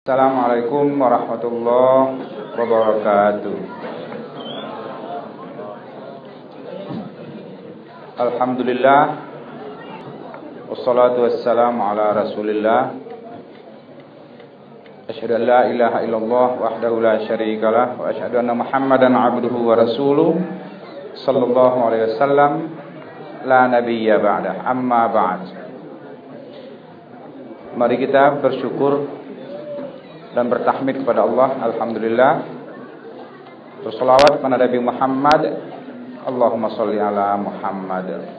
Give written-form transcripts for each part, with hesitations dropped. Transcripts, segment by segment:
Assalamualaikum warahmatullahi wabarakatuh. Alhamdulillah, wassalatu wassalamu ala rasulillah. Asyhadu an la ilaha illallah wahdahu la syarikalah wa asyhadu anna Muhammadan abduhu wa rasuluh sallallahu alaihi wasallam la nabiyya ba'dah. Amma ba'd. Mari kita bersyukur dan bertahmid kepada Allah. Alhamdulillah, bersolawat kepada Nabi Muhammad. Allahumma sholli ala Muhammad.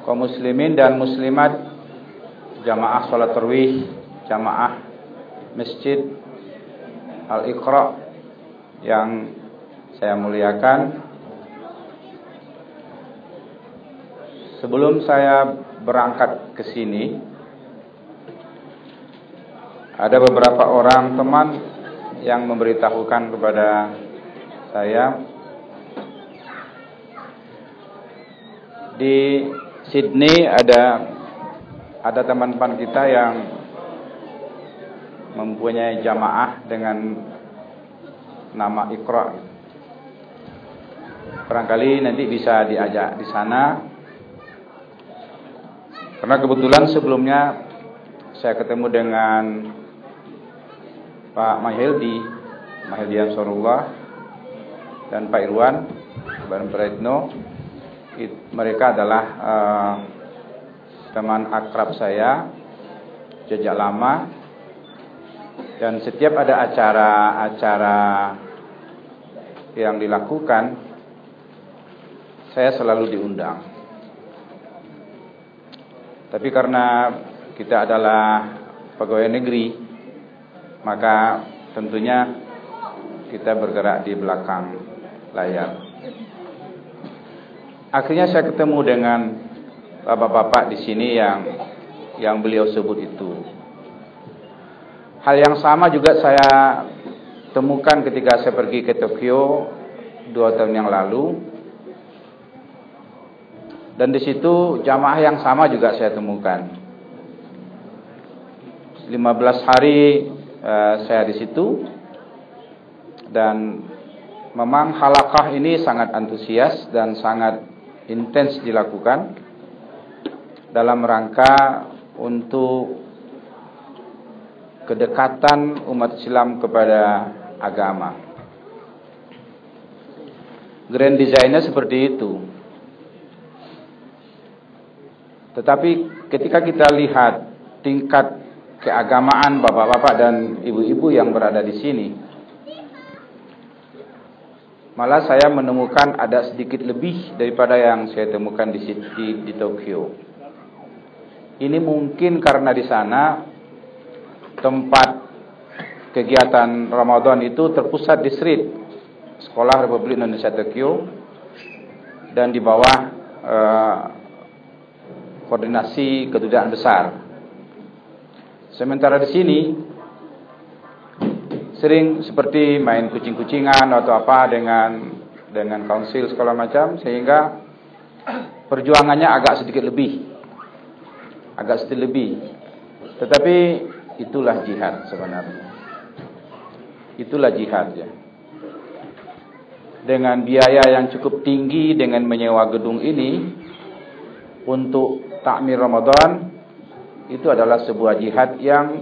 Kaum muslimin dan muslimat, jamaah salat tarawih, jamaah Masjid Al-Iqra yang saya muliakan. Sebelum saya berangkat ke sini, ada beberapa orang teman yang memberitahukan kepada saya di Sydney ada teman-teman kita yang mempunyai jamaah dengan nama Iqra. Barangkali nanti bisa diajak di sana, karena kebetulan sebelumnya saya ketemu dengan Pak Mahildi Ansarullah dan Pak Irwan Praetno. Mereka adalah teman akrab saya sejak lama, dan setiap ada acara-acara yang dilakukan saya selalu diundang. Tapi karena kita adalah pegawai negeri, maka tentunya kita bergerak di belakang layar. Akhirnya saya ketemu dengan bapak-bapak di sini yang beliau sebut itu. Hal yang sama juga saya temukan ketika saya pergi ke Tokyo 2 tahun yang lalu. Dan di situ jamaah yang sama juga saya temukan. 15 hari saya di situ, dan memang halaqah ini sangat antusias dan sangat intens dilakukan dalam rangka untuk kedekatan umat Islam kepada agama. Grand design-nya seperti itu. Tetapi ketika kita lihat tingkat keagamaan bapak-bapak dan ibu-ibu yang berada di sini, malah saya menemukan ada sedikit lebih daripada yang saya temukan di Tokyo. Ini mungkin karena di sana tempat kegiatan Ramadan itu terpusat di street Sekolah Republik Indonesia Tokyo, dan di bawah koordinasi Kedutaan Besar. Sementara di sini sering seperti main kucing-kucingan atau apa dengan kaunsil segala macam, sehingga perjuangannya agak sedikit lebih. Tetapi itulah jihad sebenarnya. Itulah jihad ya. Dengan biaya yang cukup tinggi, dengan menyewa gedung ini untuk takmir Ramadan, itu adalah sebuah jihad yang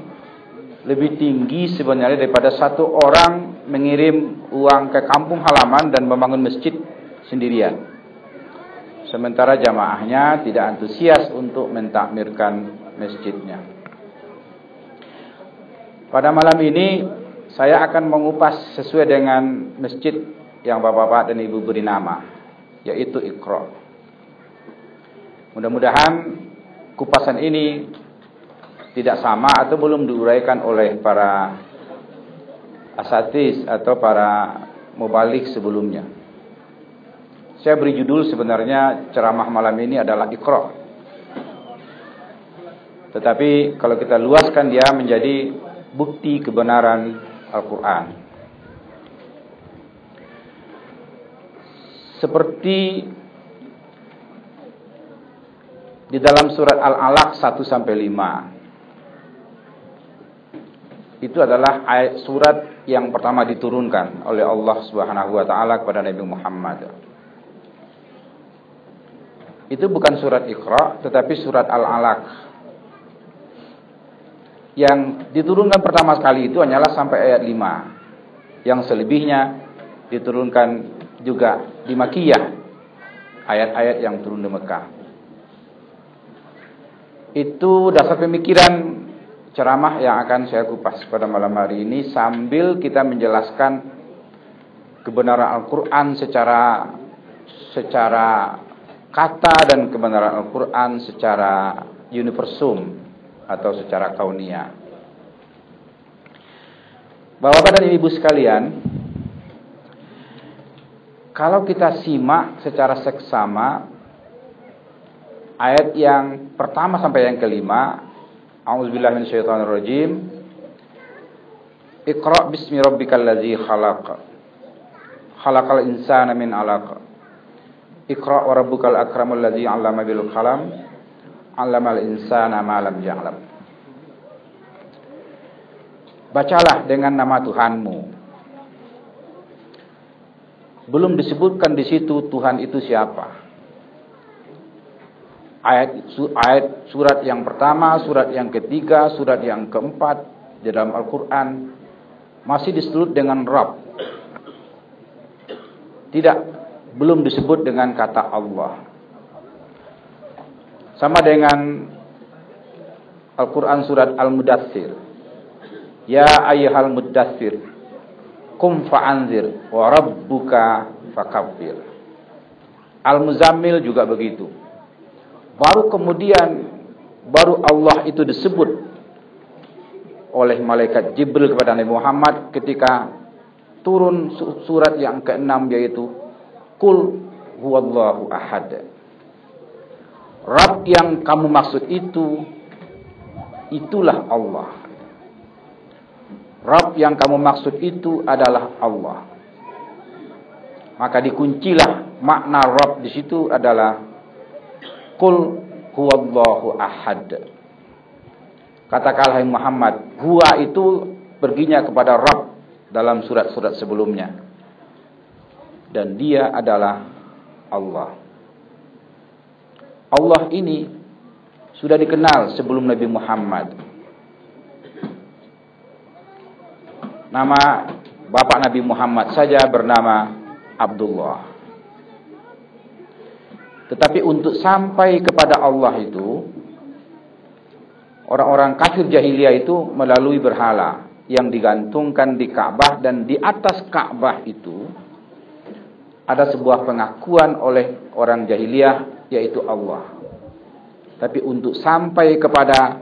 lebih tinggi sebenarnya daripada satu orang mengirim uang ke kampung halaman dan membangun masjid sendirian. Sementara jamaahnya tidak antusias untuk mentakmirkan masjidnya. Pada malam ini saya akan mengupas sesuai dengan masjid yang bapak-bapak dan ibu beri nama, yaitu Iqra. Mudah-mudahan kupasan ini tidak sama atau belum diuraikan oleh para asatis atau para mubalik sebelumnya. Saya beri judul sebenarnya ceramah malam ini adalah Iqra. Tetapi kalau kita luaskan dia menjadi bukti kebenaran Al-Quran. Seperti di dalam surat Al-Alaq 1-5. itu adalah ayat surat yang pertama diturunkan oleh Allah Subhanahu wa taala kepada Nabi Muhammad. Itu bukan surat Iqra, tetapi surat Al-Alaq. Yang diturunkan pertama kali itu hanyalah sampai ayat 5. Yang selebihnya diturunkan juga di Makkiyah, ayat-ayat yang turun di Mekah. Itu dasar pemikiran ceramah yang akan saya kupas pada malam hari ini, sambil kita menjelaskan kebenaran Al-Quran secara kata dan kebenaran Al-Quran secara universum atau secara kauniyah. Bapak-bapak dan ibu sekalian, kalau kita simak secara seksama ayat yang pertama sampai yang kelima, A'udzubillahi minasyaitonirrajim. Iqra bismi rabbikal ladzi khalaq. Khalaqal insana min 'alaq. Iqra wa rabbukal akramul ladzi 'allama bil qalam. 'Allamal insana ma lam ya'lam. Bacalah dengan nama Tuhanmu. Belum disebutkan di situ Tuhan itu siapa. Ayat surat yang pertama, surat yang ketiga, surat yang keempat di dalam Al-Quran masih disebut dengan Rabb. Tidak, belum disebut dengan kata Allah. Sama dengan Al-Quran surat Al-Mudaththir. Ya ayyuhal mudaththir, qum fa'anzir wa rabbuka fakabbir. Al-Muzammil juga begitu. Baru Allah itu disebut oleh malaikat Jibril kepada Nabi Muhammad ketika turun surat yang ke-6, yaitu Qul huwallahu ahad. Rabb yang kamu maksud itulah Allah. Rabb yang kamu maksud itu adalah Allah. Maka dikuncilah makna Rabb di situ adalah Qul huwallahu ahad. Katakanlah Muhammad, huwa itu perginya kepada Rabb dalam surat-surat sebelumnya. Dan dia adalah Allah. Allah ini sudah dikenal sebelum Nabi Muhammad. Nama bapak Nabi Muhammad saja bernama Abdullah. Tetapi untuk sampai kepada Allah itu, orang-orang kafir jahiliyah itu melalui berhala yang digantungkan di Ka'bah, dan di atas Ka'bah itu ada sebuah pengakuan oleh orang jahiliyah, yaitu Allah. Tapi untuk sampai kepada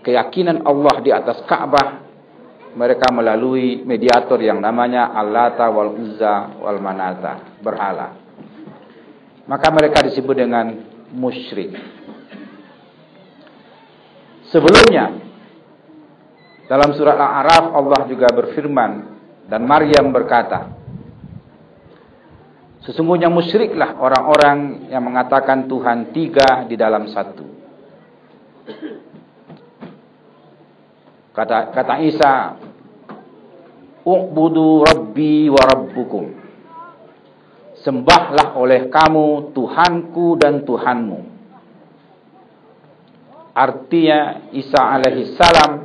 keyakinan Allah di atas Ka'bah, mereka melalui mediator yang namanya Al-Lata wal Uzza wal Manata, berhala. Maka mereka disebut dengan musyrik. Sebelumnya dalam surat Al-A'raf Allah juga berfirman, dan Maryam berkata, sesungguhnya musyriklah orang-orang yang mengatakan Tuhan tiga di dalam satu. Kata Isa, u'budu rabbi wa rabbukum. Sembahlah oleh kamu Tuhanku dan Tuhanmu. Artinya Isa alaihi salam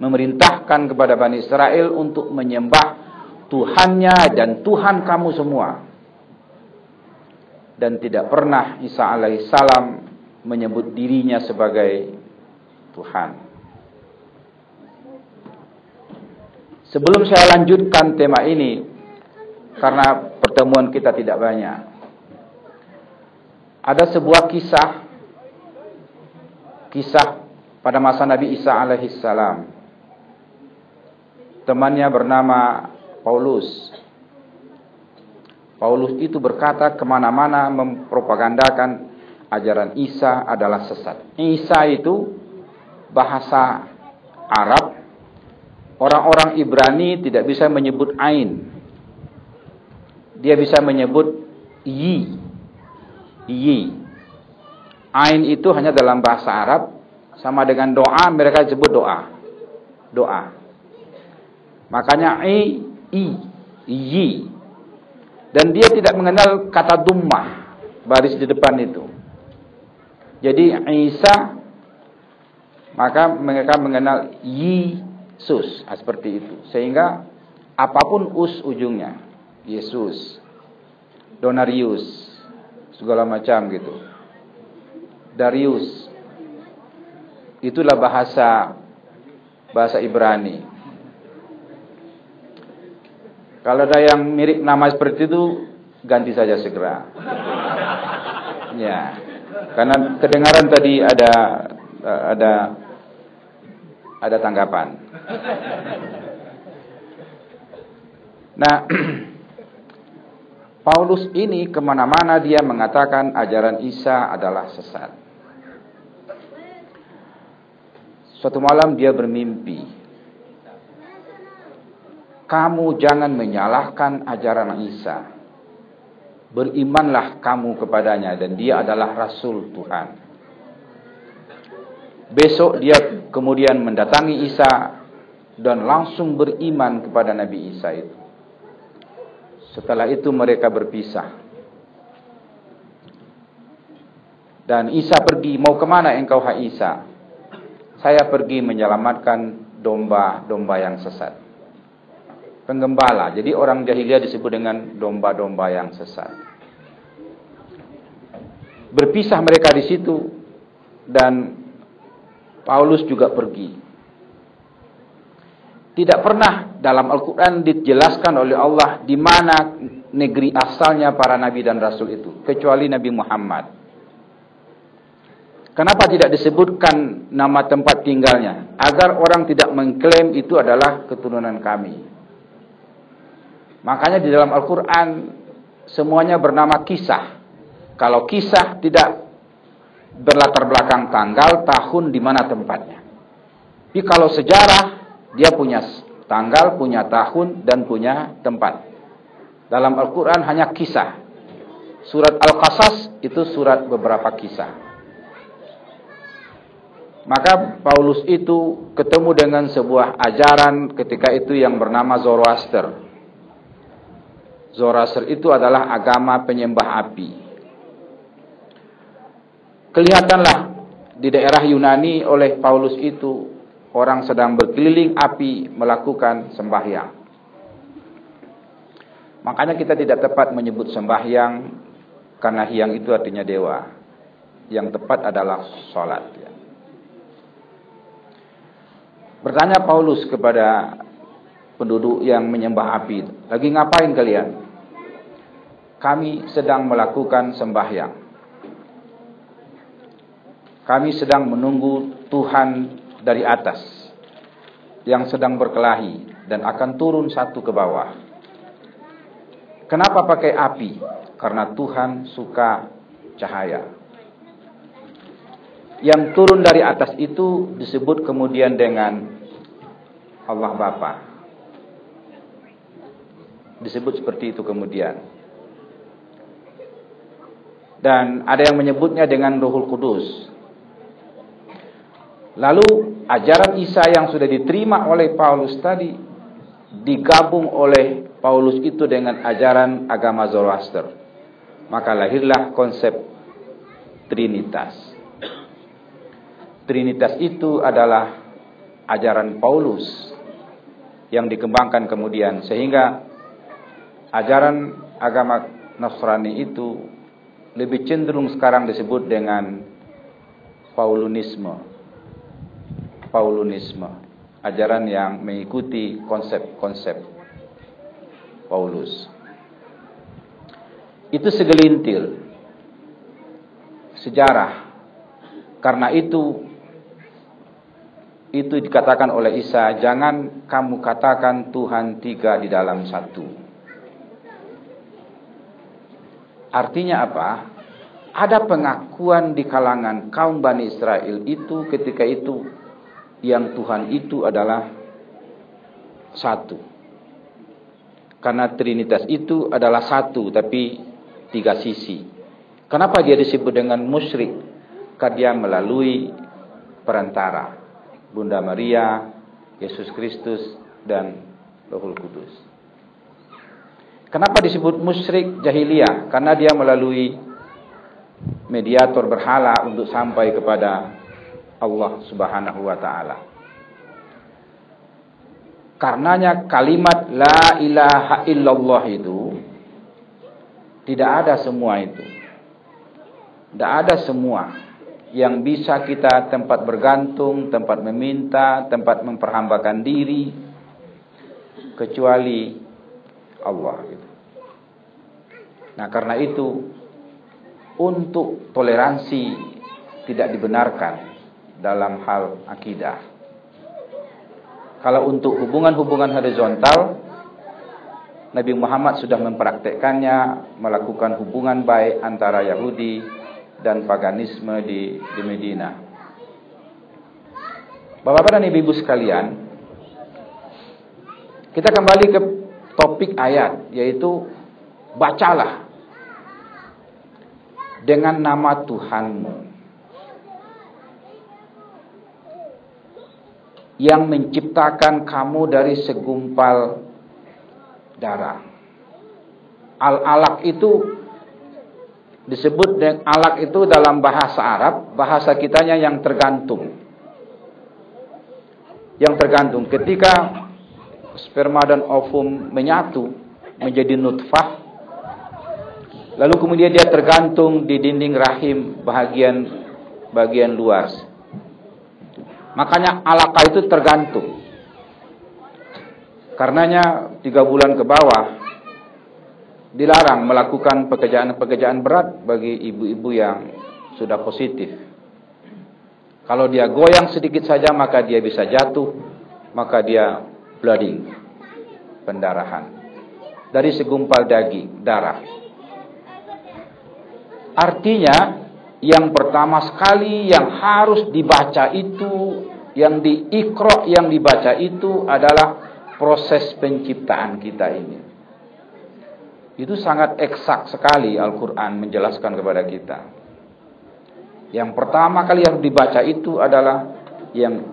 memerintahkan kepada Bani Israel untuk menyembah Tuhannya dan Tuhan kamu semua. Dan tidak pernah Isa alaihi salam menyebut dirinya sebagai Tuhan. Sebelum saya lanjutkan tema ini, karena pertemuan kita tidak banyak, ada sebuah kisah pada masa Nabi Isa alaihi salam. Temannya bernama Paulus. Paulus itu berkata kemana-mana mempropagandakan ajaran Isa adalah sesat. Isa itu bahasa Arab. Orang-orang Ibrani tidak bisa menyebut ain. Dia bisa menyebut yi. Ain itu hanya dalam bahasa Arab, sama dengan doa, mereka sebut doa. Makanya yi. Dan dia tidak mengenal kata dummah, baris di depan itu. Jadi Isa, maka mereka mengenal Yesus, seperti itu. Sehingga apapun ujungnya, Yesus, Donarius, segala macam gitu. Darius, itulah bahasa Ibrani. Kalau ada yang mirip nama seperti itu, ganti saja segera. Ya, karena kedengaran tadi ada tanggapan. Nah, Paulus ini kemana-mana dia mengatakan ajaran Isa adalah sesat. Suatu malam dia bermimpi. Kamu jangan menyalahkan ajaran Isa. Berimanlah kamu kepadanya dan dia adalah Rasul Tuhan. Besok dia kemudian mendatangi Isa dan langsung beriman kepada Nabi Isa itu. Setelah itu mereka berpisah. Dan Isa pergi, mau kemana engkau hai Isa? Saya pergi menyelamatkan domba-domba yang sesat. Penggembala. Jadi orang jahiliyah disebut dengan domba-domba yang sesat. Berpisah mereka di situ dan Paulus juga pergi. Tidak pernah dalam Al-Quran dijelaskan oleh Allah di mana negeri asalnya para nabi dan rasul itu, kecuali Nabi Muhammad. Kenapa tidak disebutkan nama tempat tinggalnya? Agar orang tidak mengklaim itu adalah keturunan kami. Makanya di dalam Al-Quran semuanya bernama kisah. Kalau kisah tidak berlatar belakang tanggal, tahun, di mana tempatnya. Tapi kalau sejarah, dia punya tanggal, punya tahun, dan punya tempat. Dalam Al-Quran hanya kisah. Surat Al-Qasas itu surat beberapa kisah. Maka Paulus itu ketemu dengan sebuah ajaran ketika itu yang bernama Zoroaster. Zoroaster itu adalah agama penyembah api. Kelihatanlah di daerah Yunani oleh Paulus itu orang sedang berkeliling api melakukan sembahyang. Makanya kita tidak tepat menyebut sembahyang karena hyang itu artinya dewa. Yang tepat adalah sholat. Bertanya Paulus kepada penduduk yang menyembah api, lagi ngapain kalian? Kami sedang melakukan sembahyang. Kami sedang menunggu Tuhan dari atas yang sedang berkelahi dan akan turun satu ke bawah. Kenapa pakai api? Karena Tuhan suka cahaya. Yang turun dari atas itu disebut kemudian dengan Allah Bapa. Disebut seperti itu kemudian. Dan ada yang menyebutnya dengan Ruhul Kudus. Lalu ajaran Isa yang sudah diterima oleh Paulus tadi digabung oleh Paulus itu dengan ajaran agama Zoroaster. Maka lahirlah konsep Trinitas. Trinitas itu adalah ajaran Paulus yang dikembangkan kemudian, sehingga ajaran agama Nasrani itu lebih cenderung sekarang disebut dengan Paulunisme. Ajaran yang mengikuti konsep-konsep Paulus. Itu segelintir sejarah. Karena itu dikatakan oleh Isa, jangan kamu katakan Tuhan tiga di dalam satu. Artinya apa? Ada pengakuan di kalangan kaum Bani Israel itu ketika itu yang Tuhan itu adalah satu. Karena Trinitas itu adalah satu tapi tiga sisi. Kenapa dia disebut dengan musyrik? Karena dia melalui perantara Bunda Maria, Yesus Kristus, dan Lauhul Kudus. Kenapa disebut musyrik jahiliyah? Karena dia melalui mediator berhala untuk sampai kepada Allah Subhanahu wa taala. Karenanya kalimat la ilaha illallah itu tidak ada semua itu. Tidak ada semua yang bisa kita tempat bergantung, tempat meminta, tempat memperhambakan diri kecuali Allah gitu. Nah, karena itu untuk toleransi tidak dibenarkan dalam hal akidah. Kalau untuk hubungan-hubungan horizontal, Nabi Muhammad sudah mempraktekkannya, melakukan hubungan baik antara Yahudi dan paganisme di Medina. Bapak-bapak dan ibu-ibu sekalian, kita kembali ke topik ayat, yaitu bacalah dengan nama Tuhanmu yang menciptakan kamu dari segumpal darah. Al-alaq itu disebut dengan alaq itu dalam bahasa Arab, bahasa kitanya yang tergantung. Yang tergantung ketika sperma dan ovum menyatu menjadi nutfah, lalu kemudian dia tergantung di dinding rahim bagian luar. Makanya alaqah itu tergantung. Karenanya 3 bulan ke bawah dilarang melakukan pekerjaan berat bagi ibu-ibu yang sudah positif. Kalau dia goyang sedikit saja maka dia bisa jatuh, maka dia bleeding, pendarahan dari segumpal daging, darah. Artinya yang pertama sekali yang harus dibaca itu, yang diiqra, yang dibaca itu adalah proses penciptaan kita ini. Itu sangat eksak sekali Al-Quran menjelaskan kepada kita. Yang pertama kali yang dibaca itu adalah yang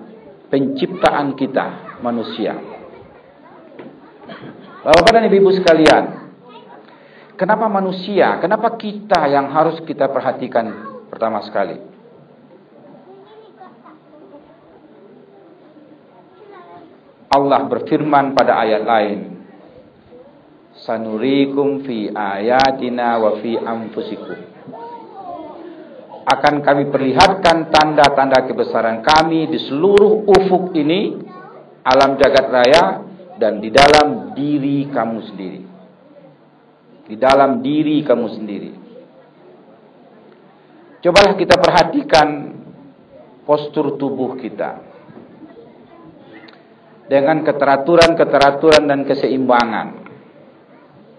penciptaan kita, manusia. Bapak dan ibu sekalian, kenapa manusia, kenapa kita yang harus kita perhatikan pertama sekali? Allah berfirman pada ayat lain, sanurikum fi ayatina wa fi anfusikum. Akan kami perlihatkan tanda-tanda kebesaran kami di seluruh ufuk ini, alam jagat raya, dan di dalam diri kamu sendiri. Di dalam diri kamu sendiri. Cobalah kita perhatikan postur tubuh kita, dengan keteraturan dan keseimbangan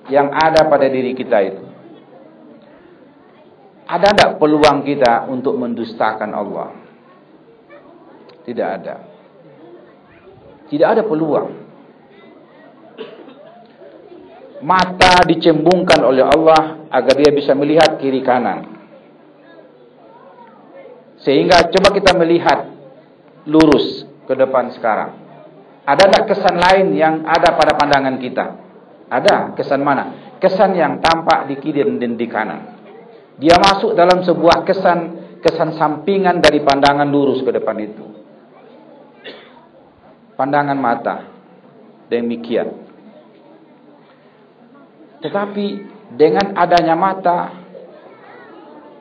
yang ada pada diri kita itu. Ada tidak peluang kita untuk mendustakan Allah? Tidak ada. Tidak ada peluang. Mata dicembungkan oleh Allah agar dia bisa melihat kiri kanan. Sehingga coba kita melihat lurus ke depan sekarang. Ada tak kesan lain yang ada pada pandangan kita? Ada. Kesan mana? Kesan yang tampak di kiri dan di kanan. Dia masuk dalam sebuah kesan sampingan dari pandangan lurus ke depan itu. Pandangan mata. Demikian. Tetapi dengan adanya mata,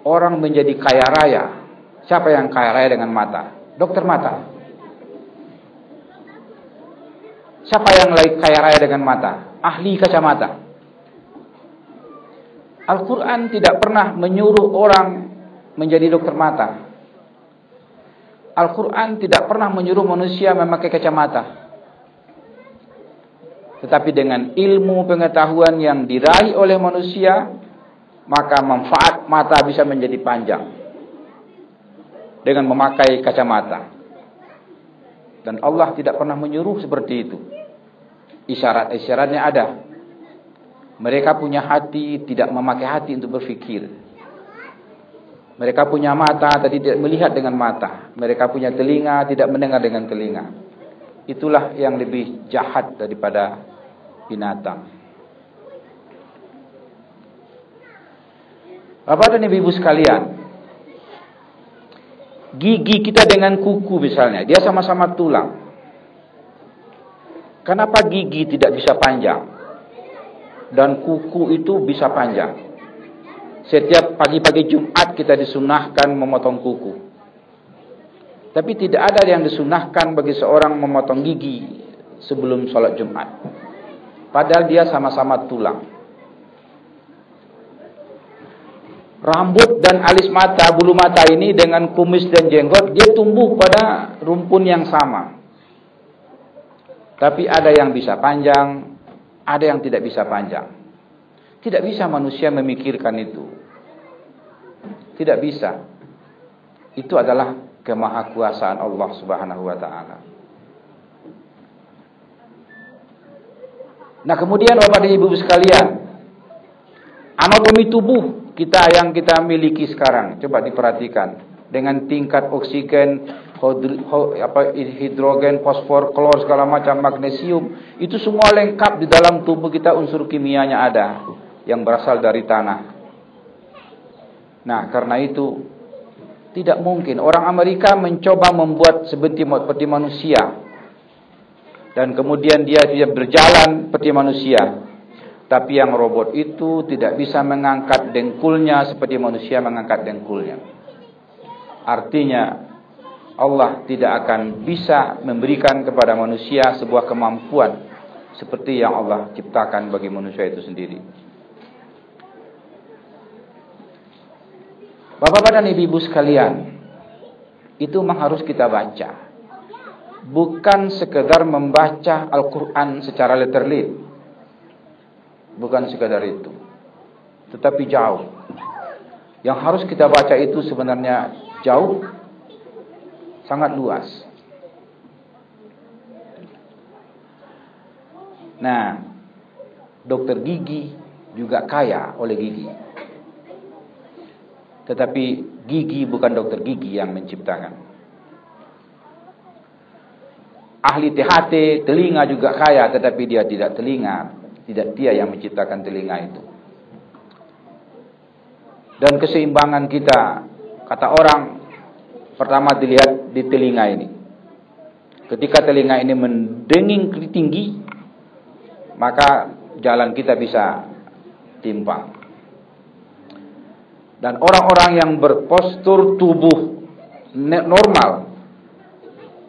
orang menjadi kaya raya. Siapa yang kaya raya dengan mata? Dokter mata. Siapa yang kaya raya dengan mata? Ahli kacamata. Al-Quran tidak pernah menyuruh orang menjadi dokter mata. Al-Quran tidak pernah menyuruh manusia memakai kacamata. Tetapi dengan ilmu pengetahuan yang diraih oleh manusia, maka manfaat mata bisa menjadi panjang dengan memakai kacamata. Dan Allah tidak pernah menyuruh seperti itu. Isyarat-isyaratnya ada. Mereka punya hati, tidak memakai hati untuk berfikir. Mereka punya mata, tapi tidak melihat dengan mata. Mereka punya telinga, tidak mendengar dengan telinga. itulah yang lebih jahat daripada binatang. Bapak dan Ibu sekalian, gigi kita dengan kuku misalnya, dia sama-sama tulang. Kenapa gigi tidak bisa panjang dan kuku itu bisa panjang? Setiap pagi-pagi Jumat kita disunahkan memotong kuku. Tapi tidak ada yang disunahkan bagi seorang memotong gigi sebelum sholat Jumat. Padahal dia sama-sama tulang. Rambut dan alis mata, bulu mata ini dengan kumis dan jenggot, dia tumbuh pada rumpun yang sama. Tapi ada yang bisa panjang, ada yang tidak bisa panjang. Tidak bisa manusia memikirkan itu. Tidak bisa. Itu adalah kemahakuasaan Allah Subhanahu wa taala. Nah, kemudian Bapak dan Ibu sekalian, anatomi tubuh kita yang kita miliki sekarang, coba diperhatikan dengan tingkat oksigen, hidrogen, fosfor, klor, segala macam, magnesium, itu semua lengkap di dalam tubuh kita, unsur kimianya ada yang berasal dari tanah. Nah, karena itu tidak mungkin orang Amerika mencoba membuat seperti manusia dan kemudian dia berjalan seperti manusia. Tapi yang robot itu tidak bisa mengangkat dengkulnya seperti manusia mengangkat dengkulnya. Artinya Allah tidak akan bisa memberikan kepada manusia sebuah kemampuan seperti yang Allah ciptakan bagi manusia itu sendiri. Bapak-bapak dan ibu-ibu sekalian, itu memang harus kita baca. Bukan sekedar membaca Al-Quran secara literally. Bukan sekadar itu, tetapi jauh. Yang harus kita baca itu sebenarnya jauh, sangat luas. Nah, dokter gigi juga kaya oleh gigi. Tetapi gigi bukan dokter gigi yang menciptakan. Ahli THT, telinga juga kaya, tetapi dia tidak telinga. Tidak dia yang menciptakan telinga itu. Dan keseimbangan kita, kata orang, pertama dilihat di telinga ini. Ketika telinga ini mendenging tinggi, maka jalan kita bisa timpang. Dan orang-orang yang berpostur tubuh normal,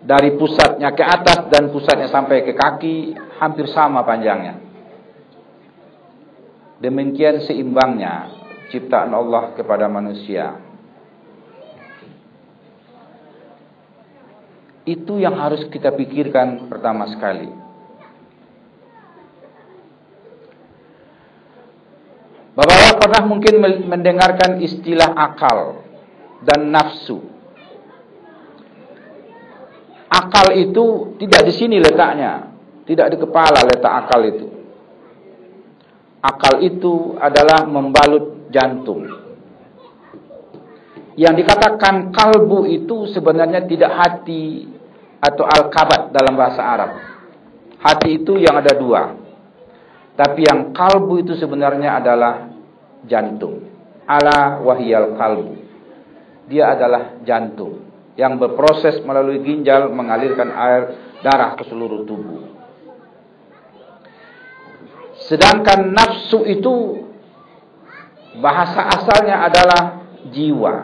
dari pusatnya ke atas dan pusatnya sampai ke kaki, hampir sama panjangnya. Demikian seimbangnya ciptaan Allah kepada manusia. Itu yang harus kita pikirkan pertama sekali. Bapak-bapak pernah mungkin mendengarkan istilah akal dan nafsu. Akal itu tidak di sini letaknya, tidak di kepala letak akal itu. Akal itu adalah membalut jantung. Yang dikatakan kalbu itu sebenarnya tidak hati atau al-kabat dalam bahasa Arab. Hati itu yang ada dua. Tapi yang kalbu itu sebenarnya adalah jantung. Ala wahiyal kalbu. Dia adalah jantung yang berproses melalui ginjal mengalirkan air darah ke seluruh tubuh. Sedangkan nafsu itu bahasa asalnya adalah jiwa.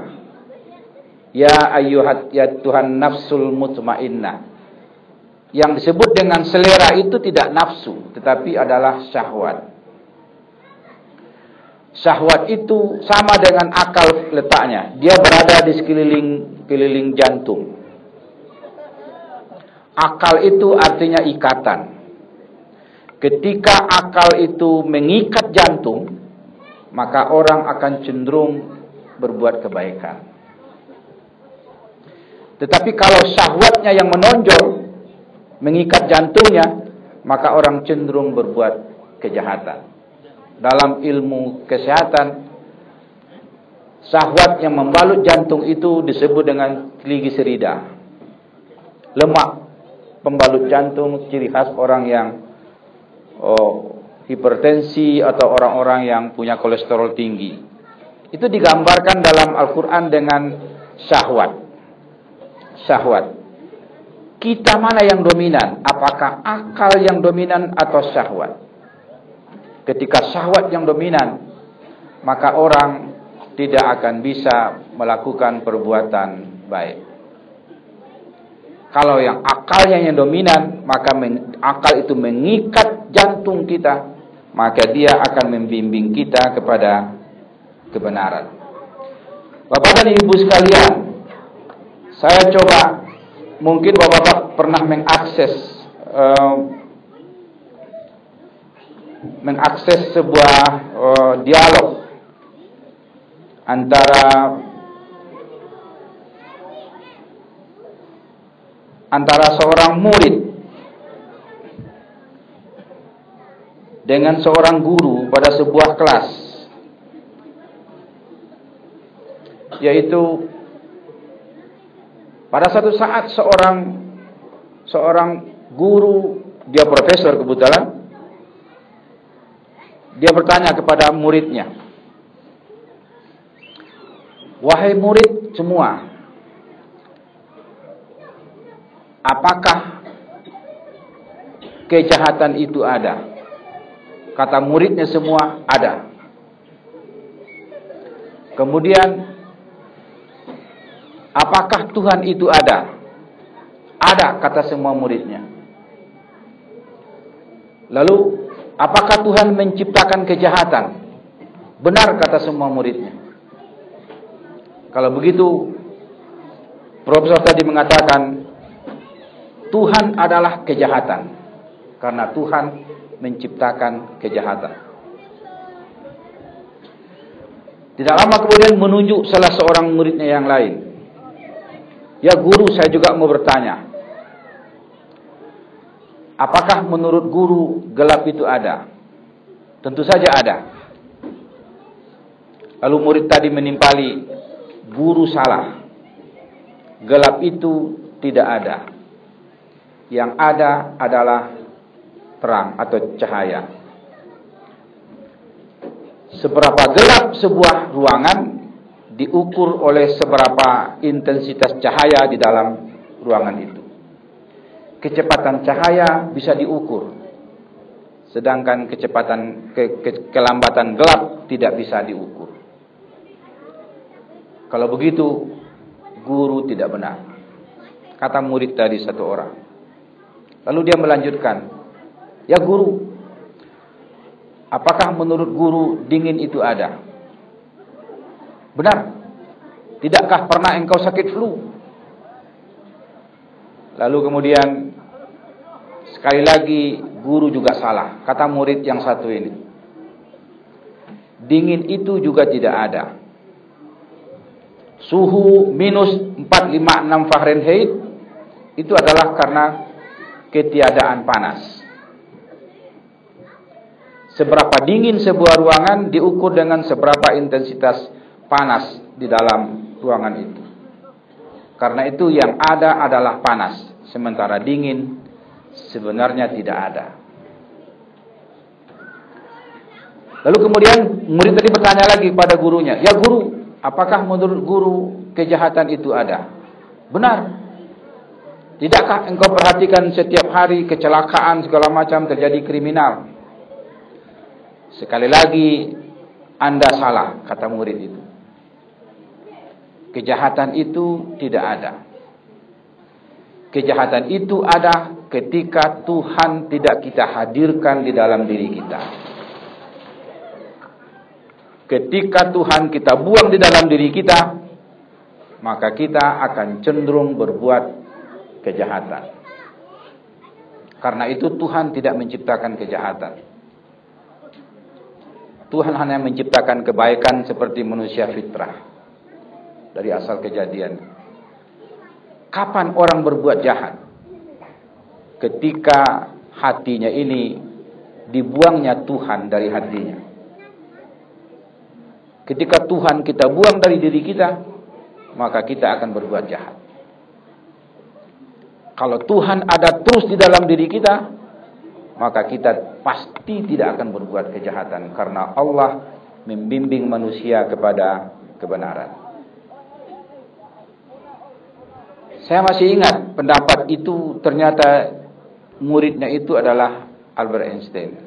Ya ayyuhat ya Tuhan nafsul mutmainnah. Yang disebut dengan selera itu tidak nafsu, tetapi adalah syahwat. Syahwat itu sama dengan akal letaknya. Dia berada di sekeliling jantung. Akal itu artinya ikatan. Ketika akal itu mengikat jantung, maka orang akan cenderung berbuat kebaikan. Tetapi kalau syahwatnya yang menonjol, mengikat jantungnya, maka orang cenderung berbuat kejahatan. Dalam ilmu kesehatan, syahwat yang membalut jantung itu disebut dengan trigliserida, lemak pembalut jantung, ciri khas orang yang hipertensi atau orang-orang yang punya kolesterol tinggi. Itu digambarkan dalam Al-Quran dengan syahwat. Syahwat. Kita mana yang dominan? Apakah akal yang dominan atau syahwat? Ketika syahwat yang dominan, maka orang tidak akan bisa melakukan perbuatan baik. Kalau yang akalnya yang dominan, maka akal itu mengikat jantung kita, maka dia akan membimbing kita kepada kebenaran. Bapak dan Ibu sekalian, saya coba, mungkin Bapak pernah mengakses sebuah dialog antara seorang murid dengan seorang guru pada sebuah kelas, yaitu pada satu saat seorang guru, dia profesor kebetulan, dia bertanya kepada muridnya, "Wahai murid semua, apakah kejahatan itu ada?" Kata muridnya semua, "Ada." Kemudian, "Apakah Tuhan itu ada?" "Ada," kata semua muridnya. Lalu, "Apakah Tuhan menciptakan kejahatan?" "Benar," kata semua muridnya. Kalau begitu, profesor tadi mengatakan, Tuhan adalah kejahatan, karena Tuhan menciptakan kejahatan. Tidak lama kemudian menunjuk salah seorang muridnya yang lain. "Ya guru, saya juga mau bertanya. Apakah menurut guru gelap itu ada?" "Tentu saja ada." Lalu murid tadi menimpali, "Guru salah. Gelap itu tidak ada. Yang ada adalah terang atau cahaya." Seberapa gelap sebuah ruangan diukur oleh seberapa intensitas cahaya di dalam ruangan itu. Kecepatan cahaya bisa diukur, sedangkan kelambatan gelap tidak bisa diukur. Kalau begitu, guru tidak benar, kata murid tadi satu orang. Lalu dia melanjutkan, "Ya guru, apakah menurut guru dingin itu ada?" "Benar. Tidakkah pernah engkau sakit flu?" Lalu kemudian sekali lagi guru juga salah, kata murid yang satu ini. Dingin itu juga tidak ada. Suhu minus 456 Fahrenheit itu adalah karena ketiadaan panas. Seberapa dingin sebuah ruangan diukur dengan seberapa intensitas panas di dalam ruangan itu. Karena itu yang ada adalah panas, sementara dingin sebenarnya tidak ada. Lalu kemudian murid tadi bertanya lagi pada gurunya, "Ya guru, apakah menurut guru kejahatan itu ada?" "Benar. Tidakkah engkau perhatikan setiap hari kecelakaan segala macam terjadi kriminal?" "Sekali lagi Anda salah," kata murid itu. Kejahatan itu tidak ada. Kejahatan itu ada ketika Tuhan tidak kita hadirkan di dalam diri kita. Ketika Tuhan kita buang di dalam diri kita, maka kita akan cenderung berbuat kejahatan. Karena itu Tuhan tidak menciptakan kejahatan. Tuhan hanya menciptakan kebaikan seperti manusia fitrah dari asal kejadian. Kapan orang berbuat jahat? Ketika hatinya ini dibuangnya Tuhan dari hatinya. Ketika Tuhan kita buang dari diri kita, maka kita akan berbuat jahat. Kalau Tuhan ada terus di dalam diri kita, maka kita pasti tidak akan berbuat kejahatan, karena Allah membimbing manusia kepada kebenaran. Saya masih ingat pendapat itu, ternyata muridnya itu adalah Albert Einstein,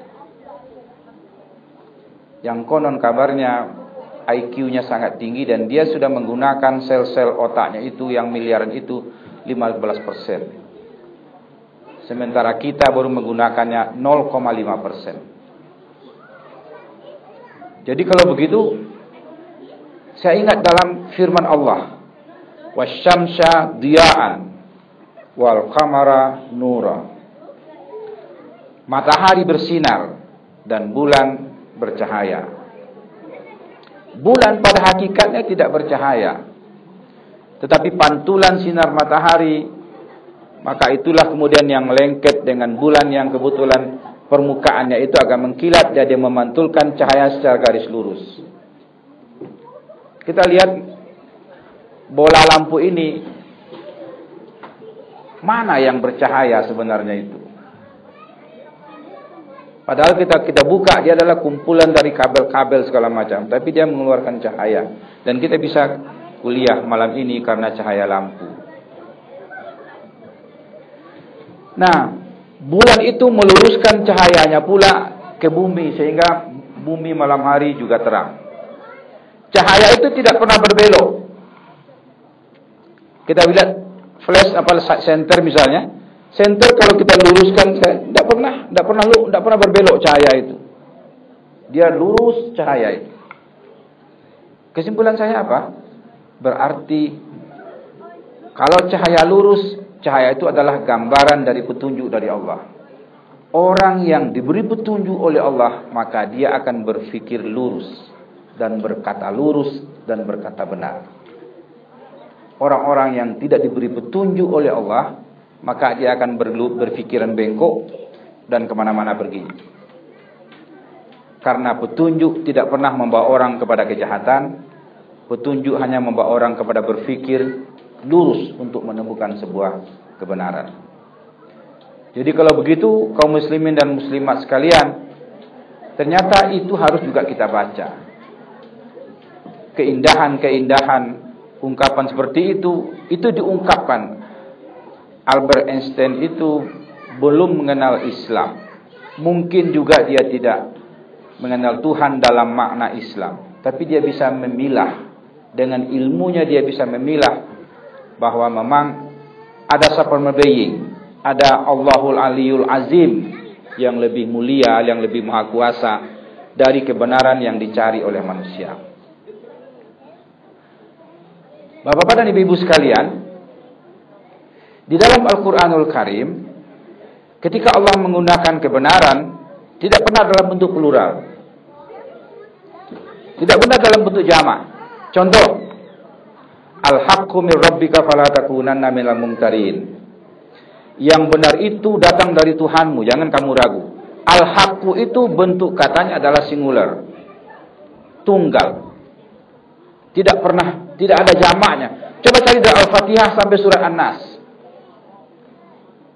yang konon kabarnya IQ-nya sangat tinggi dan dia sudah menggunakan sel-sel otaknya itu yang miliaran itu 15%. Sementara kita baru menggunakannya 0,5%. Jadi kalau begitu, saya ingat dalam firman Allah, wasyamsa diya'an wal qamara nura. Matahari bersinar dan bulan bercahaya. Bulan pada hakikatnya tidak bercahaya, tetapi pantulan sinar matahari, maka itulah kemudian yang lengket dengan bulan yang kebetulan permukaannya itu agak mengkilat, jadi memantulkan cahaya secara garis lurus. Kita lihat bola lampu ini, mana yang bercahaya sebenarnya itu? Padahal kita buka, dia adalah kumpulan dari kabel-kabel segala macam, tapi dia mengeluarkan cahaya. Dan kita bisa kuliah malam ini karena cahaya lampu. Nah, bulan itu meluruskan cahayanya pula ke bumi, sehingga bumi malam hari juga terang. Cahaya itu tidak pernah berbelok. Kita lihat flash apa senter misalnya. Senter kalau kita luruskan, tidak pernah berbelok cahaya itu. Dia lurus cahaya itu. Kesimpulan saya apa? Berarti kalau cahaya lurus, cahaya itu adalah gambaran dari petunjuk dari Allah. Orang yang diberi petunjuk oleh Allah, maka dia akan berpikir lurus dan berkata lurus dan berkata benar. Orang-orang yang tidak diberi petunjuk oleh Allah, maka dia akan berpikiran bengkok dan kemana-mana pergi. Karena petunjuk tidak pernah membawa orang kepada kejahatan. Petunjuk hanya membawa orang kepada berpikir lurus untuk menemukan sebuah kebenaran. Jadi kalau begitu, kaum muslimin dan muslimat sekalian, ternyata itu harus juga kita baca. Keindahan-keindahan ungkapan seperti itu diungkapkan. Albert Einstein itu belum mengenal Islam. Mungkin juga dia tidak mengenal Tuhan dalam makna Islam, tapi dia bisa memilah. Dengan ilmunya dia bisa memilah bahwa memang ada supreme being, ada Allahul Aliyul Azim yang lebih mulia, yang lebih maha kuasa dari kebenaran yang dicari oleh manusia. Bapak-bapak dan ibu-ibu sekalian, di dalam Al-Quranul Karim, ketika Allah menggunakan kebenaran, tidak pernah dalam bentuk plural, tidak pernah dalam bentuk jamak. Contoh, Al-haqqu min rabbika fala takunanna minal mumtarin. Yang benar itu datang dari Tuhanmu, jangan kamu ragu. Al-haqqu itu bentuk katanya adalah singular, tunggal. Tidak ada jamaknya. Coba cari dari Al-Fatihah sampai surat An-Nas.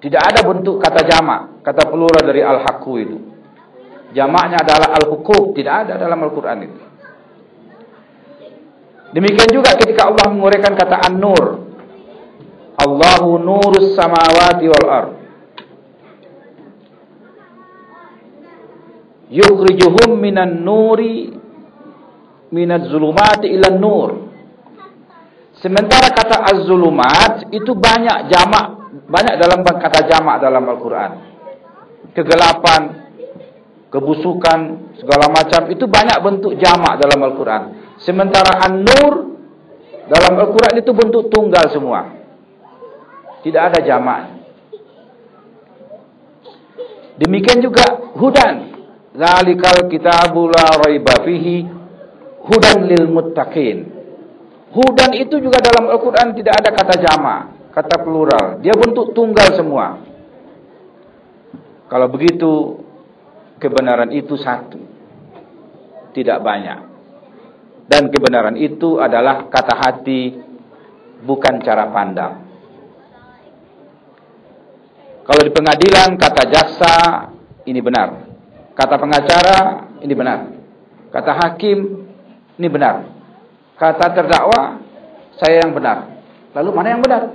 Tidak ada bentuk kata jamak, kata plural dari al-haqqu itu. Jamaknya adalah al-huquq, tidak ada dalam Al-Quran itu. Demikian juga ketika Allah menguraikan kata an-nur. Allahu nurus samawati wal ard. Yukhrijuhum minan nuri minaz zulumati ilan nur. Sementara kata az-zulumat itu banyak jamak. Banyak dalam kata jamak dalam Al-Quran. Kegelapan, kebusukan, segala macam, itu banyak bentuk jamak dalam Al-Quran. Sementara An-Nur dalam Al-Quran itu bentuk tunggal semua. Tidak ada jamak. Demikian juga hudan. Zalikal kitabul la raiba fihi hudan lil muttaqin. Hudan itu juga dalam Al-Quran tidak ada kata jamak, kata plural. Dia bentuk tunggal semua. Kalau begitu, kebenaran itu satu, tidak banyak. Dan kebenaran itu adalah kata hati, bukan cara pandang. Kalau di pengadilan kata jaksa ini benar, kata pengacara ini benar, kata hakim ini benar, kata terdakwa saya yang benar. Lalu mana yang benar?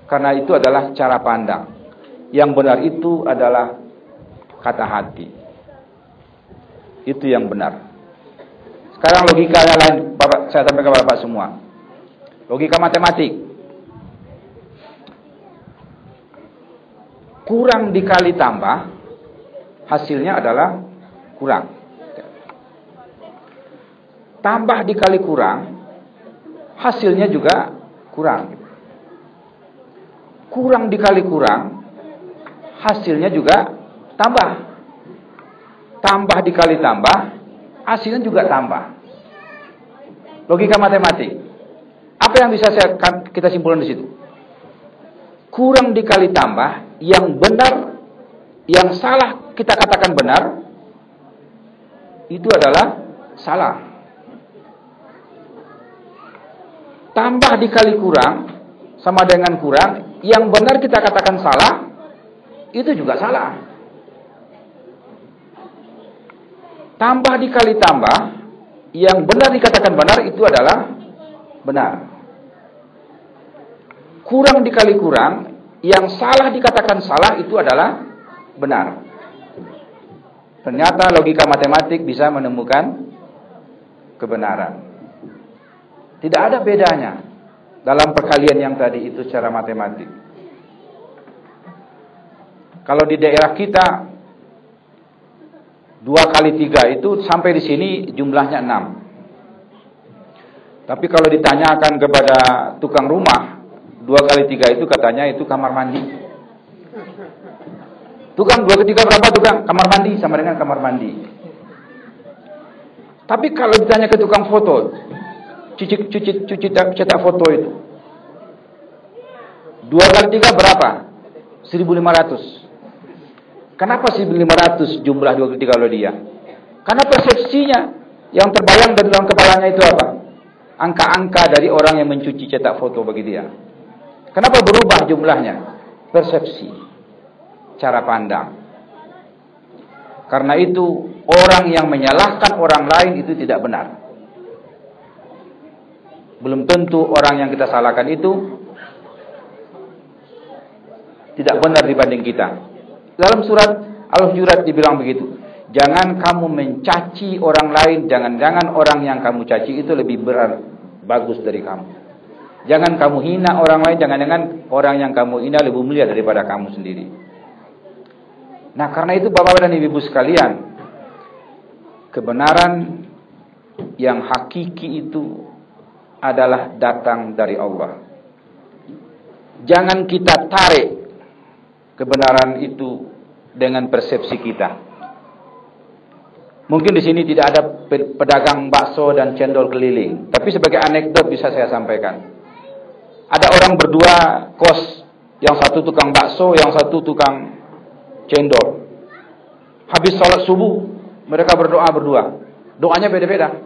Karena itu adalah cara pandang. Yang benar itu adalah kata hati. Itu yang benar. Sekarang logikanya lain, Bapak, saya sampaikan kepada Bapak semua. Logika matematik. Kurang dikali tambah, hasilnya adalah kurang. Tambah dikali kurang, hasilnya juga kurang. Kurang dikali kurang, hasilnya juga tambah. Tambah dikali tambah, hasilnya juga tambah. Logika matematik. Apa yang bisa kita simpulkan di situ? Kurang dikali tambah, yang benar, yang salah kita katakan benar, itu adalah salah. Tambah dikali kurang, sama dengan kurang, yang benar kita katakan salah, itu juga salah. Tambah dikali tambah, yang benar dikatakan benar, itu adalah benar. Kurang dikali kurang, yang salah dikatakan salah, itu adalah benar. Ternyata logika matematik bisa menemukan kebenaran. Tidak ada bedanya dalam perkalian yang tadi itu secara matematik. Kalau di daerah kita 2 kali 3 itu sampai di sini jumlahnya 6. Tapi kalau ditanyakan kepada tukang rumah, 2 kali 3 itu katanya itu kamar mandi. Tukang 2 kali 3 berapa tukang? Kamar mandi sama dengan kamar mandi. Tapi kalau ditanya ke tukang foto, cuci cetak foto itu, 2 kali 3 berapa? 1.500. Kenapa 1.500 jumlah 2 kali 3 kalau dia? Karena persepsinya yang terbayang dari dalam kepalanya itu apa? Angka-angka dari orang yang mencuci cetak foto bagi dia. Kenapa berubah jumlahnya? Persepsi, cara pandang. Karena itu orang yang menyalahkan orang lain itu tidak benar. Belum tentu orang yang kita salahkan itu tidak benar dibanding kita. Dalam surat Al-Hujurat dibilang begitu. Jangan kamu mencaci orang lain, jangan-jangan orang yang kamu caci itu lebih bagus dari kamu. Jangan kamu hina orang lain, jangan-jangan orang yang kamu hina lebih mulia daripada kamu sendiri. Nah, karena itu Bapak dan Ibu sekalian, kebenaran yang hakiki itu adalah datang dari Allah. Jangan kita tarik kebenaran itu dengan persepsi kita. Mungkin di sini tidak ada pedagang bakso dan cendol keliling, tapi sebagai anekdot bisa saya sampaikan. Ada orang berdua kos, yang satu tukang bakso, yang satu tukang cendol. Habis sholat subuh, mereka berdoa berdua. Doanya beda-beda.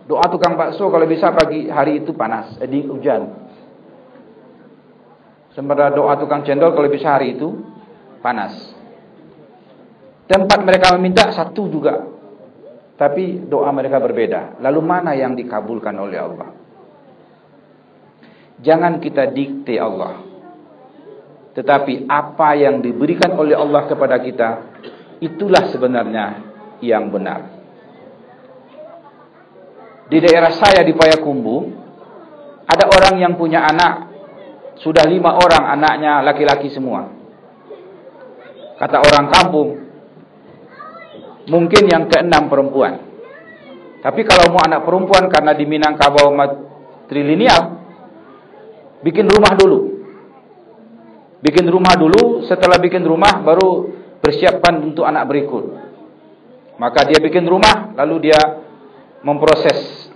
Doa tukang bakso kalau bisa pagi hari itu panas, di hujan. Sementara doa tukang cendol kalau bisa hari itu panas. Tempat mereka meminta satu juga, tapi doa mereka berbeda. Lalu mana yang dikabulkan oleh Allah? Jangan kita dikte Allah, tetapi apa yang diberikan oleh Allah kepada kita, itulah sebenarnya yang benar. Di daerah saya di Payakumbuh, ada orang yang punya anak, sudah 5 orang anaknya laki-laki semua. Kata orang kampung, mungkin yang ke-6 perempuan. Tapi kalau mau anak perempuan, karena di Minangkabau matrilineal, bikin rumah dulu. Bikin rumah dulu, setelah bikin rumah baru persiapkan untuk anak berikut. Maka dia bikin rumah, lalu dia memproses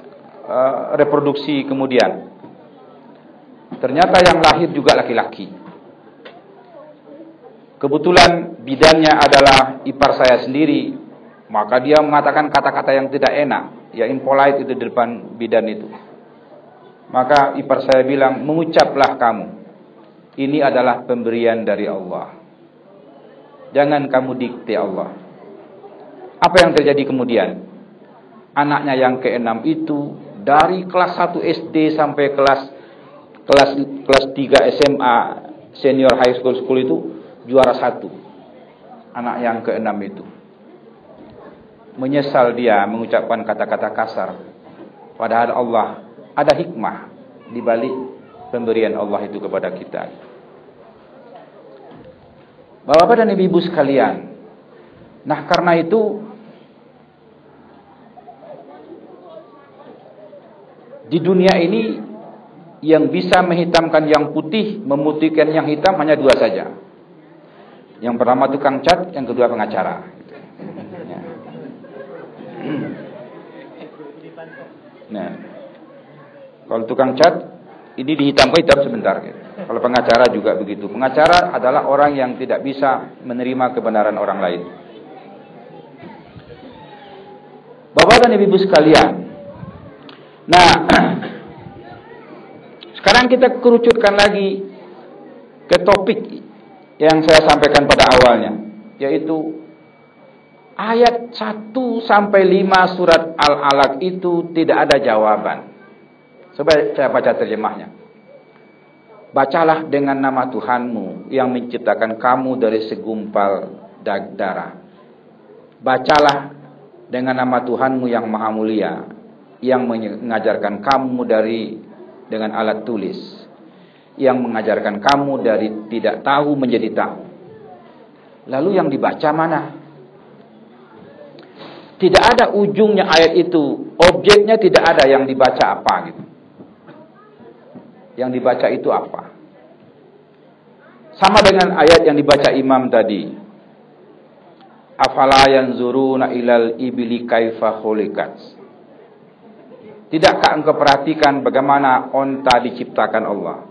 reproduksi kemudian. Ternyata yang lahir juga laki-laki. Kebetulan bidannya adalah ipar saya sendiri, maka dia mengatakan kata-kata yang tidak enak, ya impolite itu di depan bidan itu. Maka ipar saya bilang, mengucaplah kamu. Ini adalah pemberian dari Allah. Jangan kamu dikte Allah. Apa yang terjadi kemudian? Anaknya yang ke-6 itu dari kelas 1 SD sampai kelas 3 SMA senior high school itu juara 1. Anak yang ke-6 itu. Menyesal dia mengucapkan kata-kata kasar. Padahal Allah ada hikmah di balik pemberian Allah itu kepada kita. Bapak-bapak dan ibu-ibu sekalian. Nah, karena itu di dunia ini yang bisa menghitamkan yang putih, memutihkan yang hitam hanya 2 saja. Yang pertama tukang cat, yang kedua pengacara. Nah, kalau tukang cat ini dihitamkan hitam sebentar. Kalau pengacara juga begitu. Pengacara adalah orang yang tidak bisa menerima kebenaran orang lain. Bapak dan ibu sekalian. Nah, sekarang kita kerucutkan lagi ke topik yang saya sampaikan pada awalnya, yaitu ayat 1 sampai 5 surat Al-Alaq itu tidak ada jawaban. Coba saya baca terjemahnya. Bacalah dengan nama Tuhanmu yang menciptakan kamu dari segumpal darah. Bacalah dengan nama Tuhanmu yang maha mulia, yang mengajarkan kamu dengan alat tulis, yang mengajarkan kamu dari tidak tahu menjadi tahu. Lalu yang dibaca mana? Tidak ada ujungnya ayat itu, objeknya tidak ada, yang dibaca apa gitu. Yang dibaca itu apa? Sama dengan ayat yang dibaca imam tadi. Afala yanzuruna ilal ibli kaifa khuliqat. Tidakkah engkau perhatikan bagaimana onta diciptakan Allah?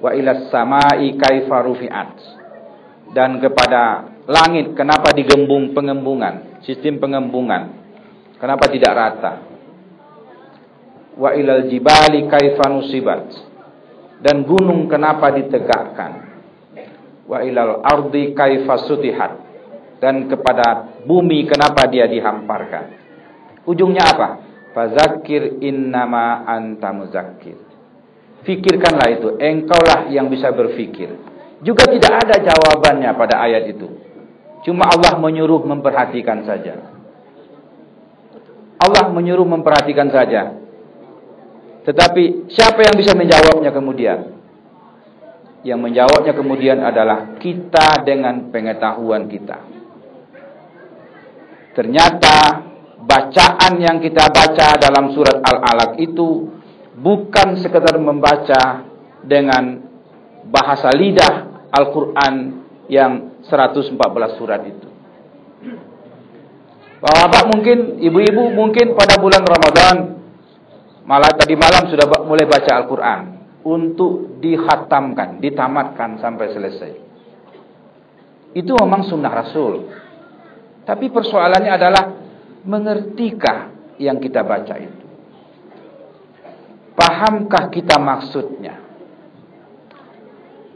Wa ilas samai kaifa rufi'at. Dan kepada langit kenapa digembung pengembungan, sistem pengembungan. Kenapa tidak rata? Wa ilal jibali kaifa nusibat. Dan gunung kenapa ditegakkan? Wa ilal ardi kaifa sutihat. Dan kepada bumi kenapa dia dihamparkan? Ujungnya apa? Fazakir innama anta muzakkir. Fikirkanlah itu, engkaulah yang bisa berfikir. Juga tidak ada jawabannya pada ayat itu. Cuma Allah menyuruh memperhatikan saja. Allah menyuruh memperhatikan saja. Tetapi siapa yang bisa menjawabnya kemudian? Yang menjawabnya kemudian adalah kita dengan pengetahuan kita. Ternyata bacaan yang kita baca dalam surat Al-Alaq itu bukan sekedar membaca dengan bahasa lidah Al-Quran yang 114 surat itu. Bapak mungkin, ibu-ibu mungkin pada bulan Ramadan, malah tadi malam sudah mulai baca Al-Quran untuk dikhatamkan, ditamatkan sampai selesai. Itu memang sunnah Rasul. Tapi persoalannya adalah mengertikah yang kita baca itu? Pahamkah kita maksudnya?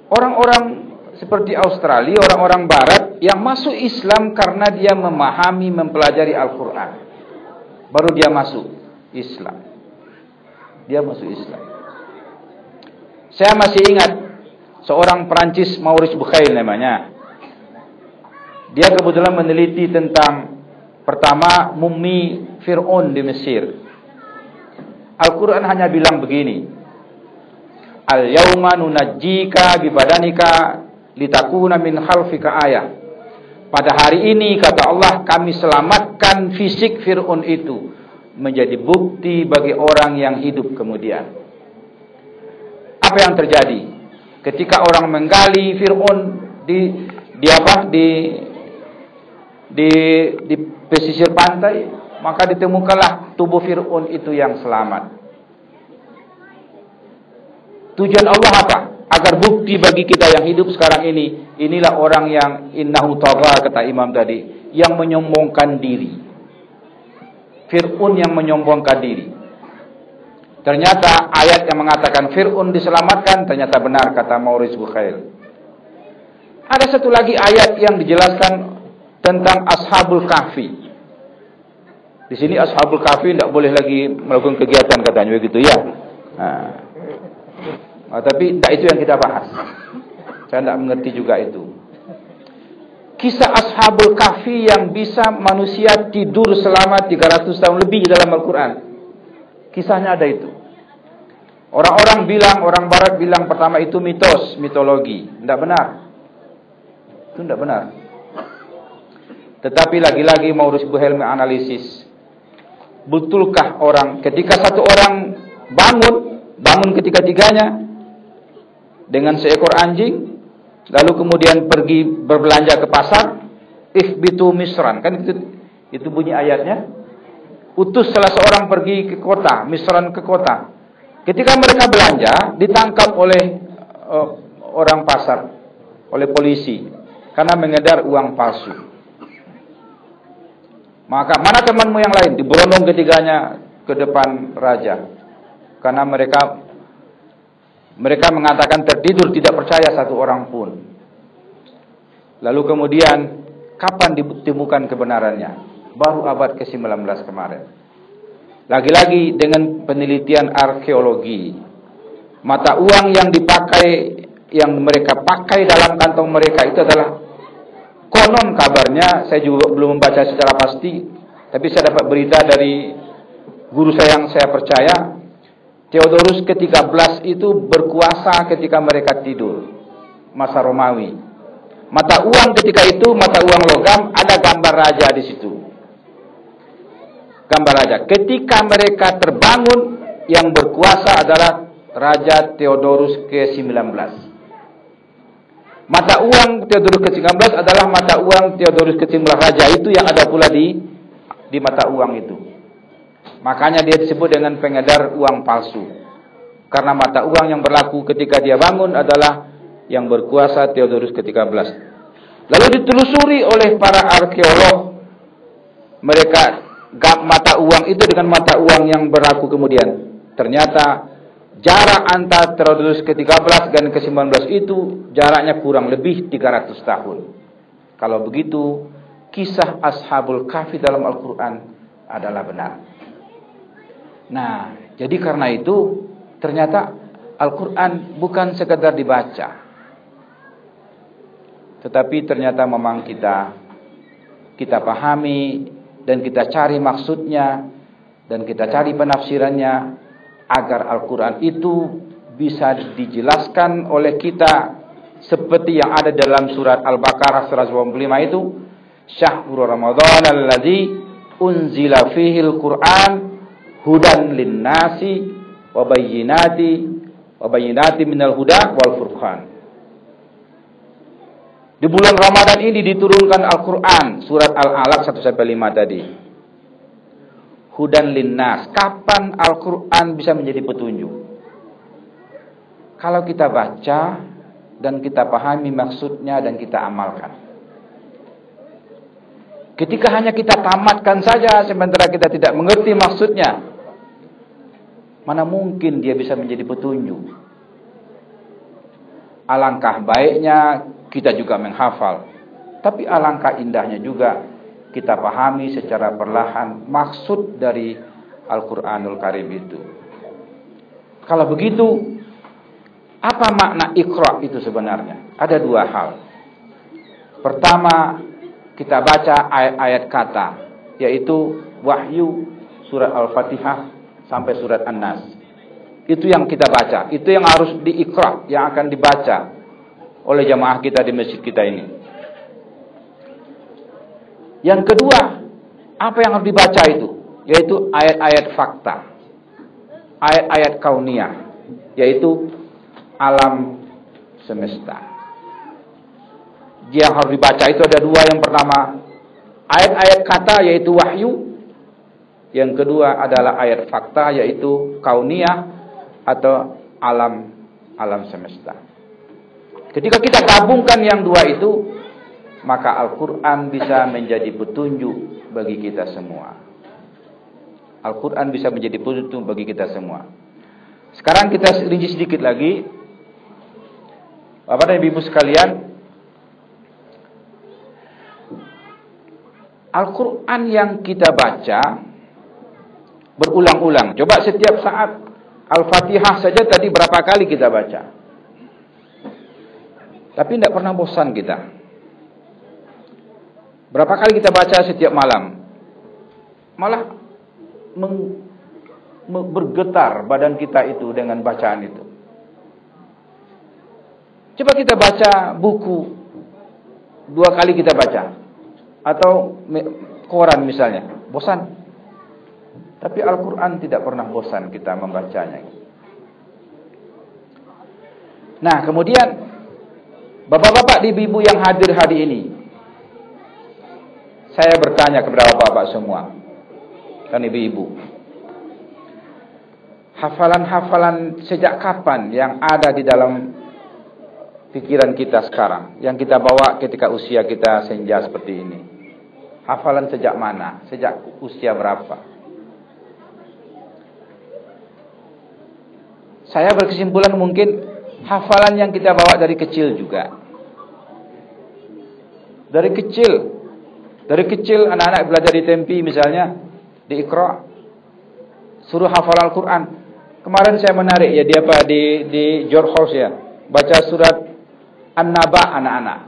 Orang-orang seperti Australia, orang-orang Barat yang masuk Islam karena dia memahami, mempelajari Al-Quran, baru dia masuk Islam. Dia masuk Islam. Saya masih ingat seorang Perancis, Maurice Bucaille namanya. Dia kebetulan meneliti tentang pertama mumi Fir'aun di Mesir. Al-Quran hanya bilang begini, Al-yawma nunajjika bibadanika litakuna min khalfika ayah. Pada hari ini kata Allah, kami selamatkan fisik Fir'aun itu menjadi bukti bagi orang yang hidup kemudian. Apa yang terjadi ketika orang menggali Fir'aun di pesisir pantai, maka ditemukanlah tubuh Fir'aun itu yang selamat. Tujuan Allah apa? Agar bukti bagi kita yang hidup sekarang ini, inilah orang yang innahu tagha, kata imam tadi, yang menyombongkan diri. Fir'aun yang menyombongkan diri. Ternyata ayat yang mengatakan Fir'aun diselamatkan ternyata benar, kata Maurice Bucaille. Ada satu lagi ayat yang dijelaskan tentang Ashabul Kahfi. Di sini Ashabul Kahfi tidak boleh lagi melakukan kegiatan katanya begitu ya. Tapi tidak itu yang kita bahas. Saya tidak mengerti juga itu. Kisah Ashabul Kahfi yang bisa manusia tidur selama 300 tahun lebih dalam Al-Quran. Kisahnya ada itu. Orang-orang bilang, orang barat bilang pertama itu mitos, mitologi. Tidak benar. Itu tidak benar. Tetapi lagi-lagi Maurice Bucaille menganalisis. Betulkah orang ketika satu orang bangun ketiga-tiganya dengan seekor anjing, lalu kemudian pergi berbelanja ke pasar, ihbitu misran, kan itu bunyi ayatnya. Utus salah seorang pergi ke kota, misran ke kota. Ketika mereka belanja, ditangkap oleh orang pasar, oleh polisi, karena mengedar uang palsu. Maka mana temanmu yang lain? Diberondong ketiganya ke depan raja, karena mereka mengatakan tertidur, tidak percaya satu orang pun. Lalu kemudian kapan ditemukan kebenarannya? Baru abad ke-19 kemarin. Lagi-lagi dengan penelitian arkeologi, mata uang yang mereka pakai dalam kantong mereka itu adalah, konon kabarnya, saya juga belum membaca secara pasti, tapi saya dapat berita dari guru saya yang saya percaya, Theodorus ke-13 itu berkuasa ketika mereka tidur, masa Romawi. Mata uang ketika itu, mata uang logam, ada gambar raja di situ. Gambar raja. Ketika mereka terbangun, yang berkuasa adalah Raja Theodorus ke-19. Mata uang Theodorus ke-19 adalah mata uang Theodorus ke-19 raja itu yang ada pula di mata uang itu. Makanya dia disebut dengan pengedar uang palsu. Karena mata uang yang berlaku ketika dia bangun adalah yang berkuasa Theodorus ke-13. Lalu ditelusuri oleh para arkeolog, mereka mata uang itu dengan mata uang yang berlaku kemudian. Ternyata jarak antara Theodorus ke-13 dan ke-19 itu jaraknya kurang lebih 300 tahun. Kalau begitu, kisah Ashabul Kahfi dalam Al-Quran adalah benar. Nah, jadi karena itu ternyata Al-Quran bukan sekadar dibaca, tetapi ternyata memang kita pahami dan kita cari maksudnya dan kita cari penafsirannya agar Al-Quran itu bisa dijelaskan oleh kita seperti yang ada dalam surat Al-Baqarah 185 itu, Syahrul Ramadan alladzi unzila fihi al-Quran hudan linnasi wa bayyinati minal huda wal furqan. Di bulan Ramadan ini diturunkan Al-Quran, surat Al-Alaq 1-5 tadi. Hudan linnas. Kapan Al-Quran bisa menjadi petunjuk? Kalau kita baca dan kita pahami maksudnya dan kita amalkan. Ketika hanya kita tamatkan saja sementara kita tidak mengerti maksudnya, mana mungkin dia bisa menjadi petunjuk? Alangkah baiknya kita juga menghafal, tapi alangkah indahnya juga kita pahami secara perlahan maksud dari Al-Quranul Karim itu. Kalau begitu, apa makna Iqra itu sebenarnya? Ada dua hal. Pertama, kita baca ayat-ayat kata, yaitu wahyu surat Al-Fatihah sampai surat An-Nas. Itu yang kita baca, itu yang harus diiqra, yang akan dibaca oleh jamaah kita di masjid kita ini. Yang kedua, apa yang harus dibaca itu? Yaitu ayat-ayat fakta, ayat-ayat kauniyah, yaitu alam semesta. Yang harus dibaca itu ada dua. Yang pertama, ayat-ayat kata, yaitu wahyu. Yang kedua adalah ayat fakta, yaitu kauniyah atau alam semesta. Ketika kita gabungkan yang dua itu, maka Al-Quran bisa menjadi petunjuk bagi kita semua. Al-Quran bisa menjadi petunjuk bagi kita semua. Sekarang kita rinci sedikit lagi. Bapak dan Ibu sekalian, Al-Quran yang kita baca berulang-ulang. Coba setiap saat Al-Fatihah saja tadi berapa kali kita baca. Tapi tidak pernah bosan kita. Berapa kali kita baca setiap malam. Malah bergetar badan kita itu dengan bacaan itu. Coba kita baca buku 2 kali kita baca. Atau koran misalnya. Bosan. Tapi Al-Quran tidak pernah bosan kita membacanya. Nah, kemudian bapak-bapak, ibu-ibu yang hadir hari ini, saya bertanya kepada bapak-bapak semua dan ibu-ibu, hafalan-hafalan sejak kapan yang ada di dalam pikiran kita sekarang, yang kita bawa ketika usia kita senja seperti ini? Hafalan sejak mana? Sejak usia berapa? Saya berkesimpulan mungkin hafalan yang kita bawa dari kecil juga. Dari kecil anak-anak belajar di Tempi misalnya, di Iqra, suruh hafal Al-Quran. Kemarin saya menarik ya di George House ya, baca surat An-Naba anak-anak.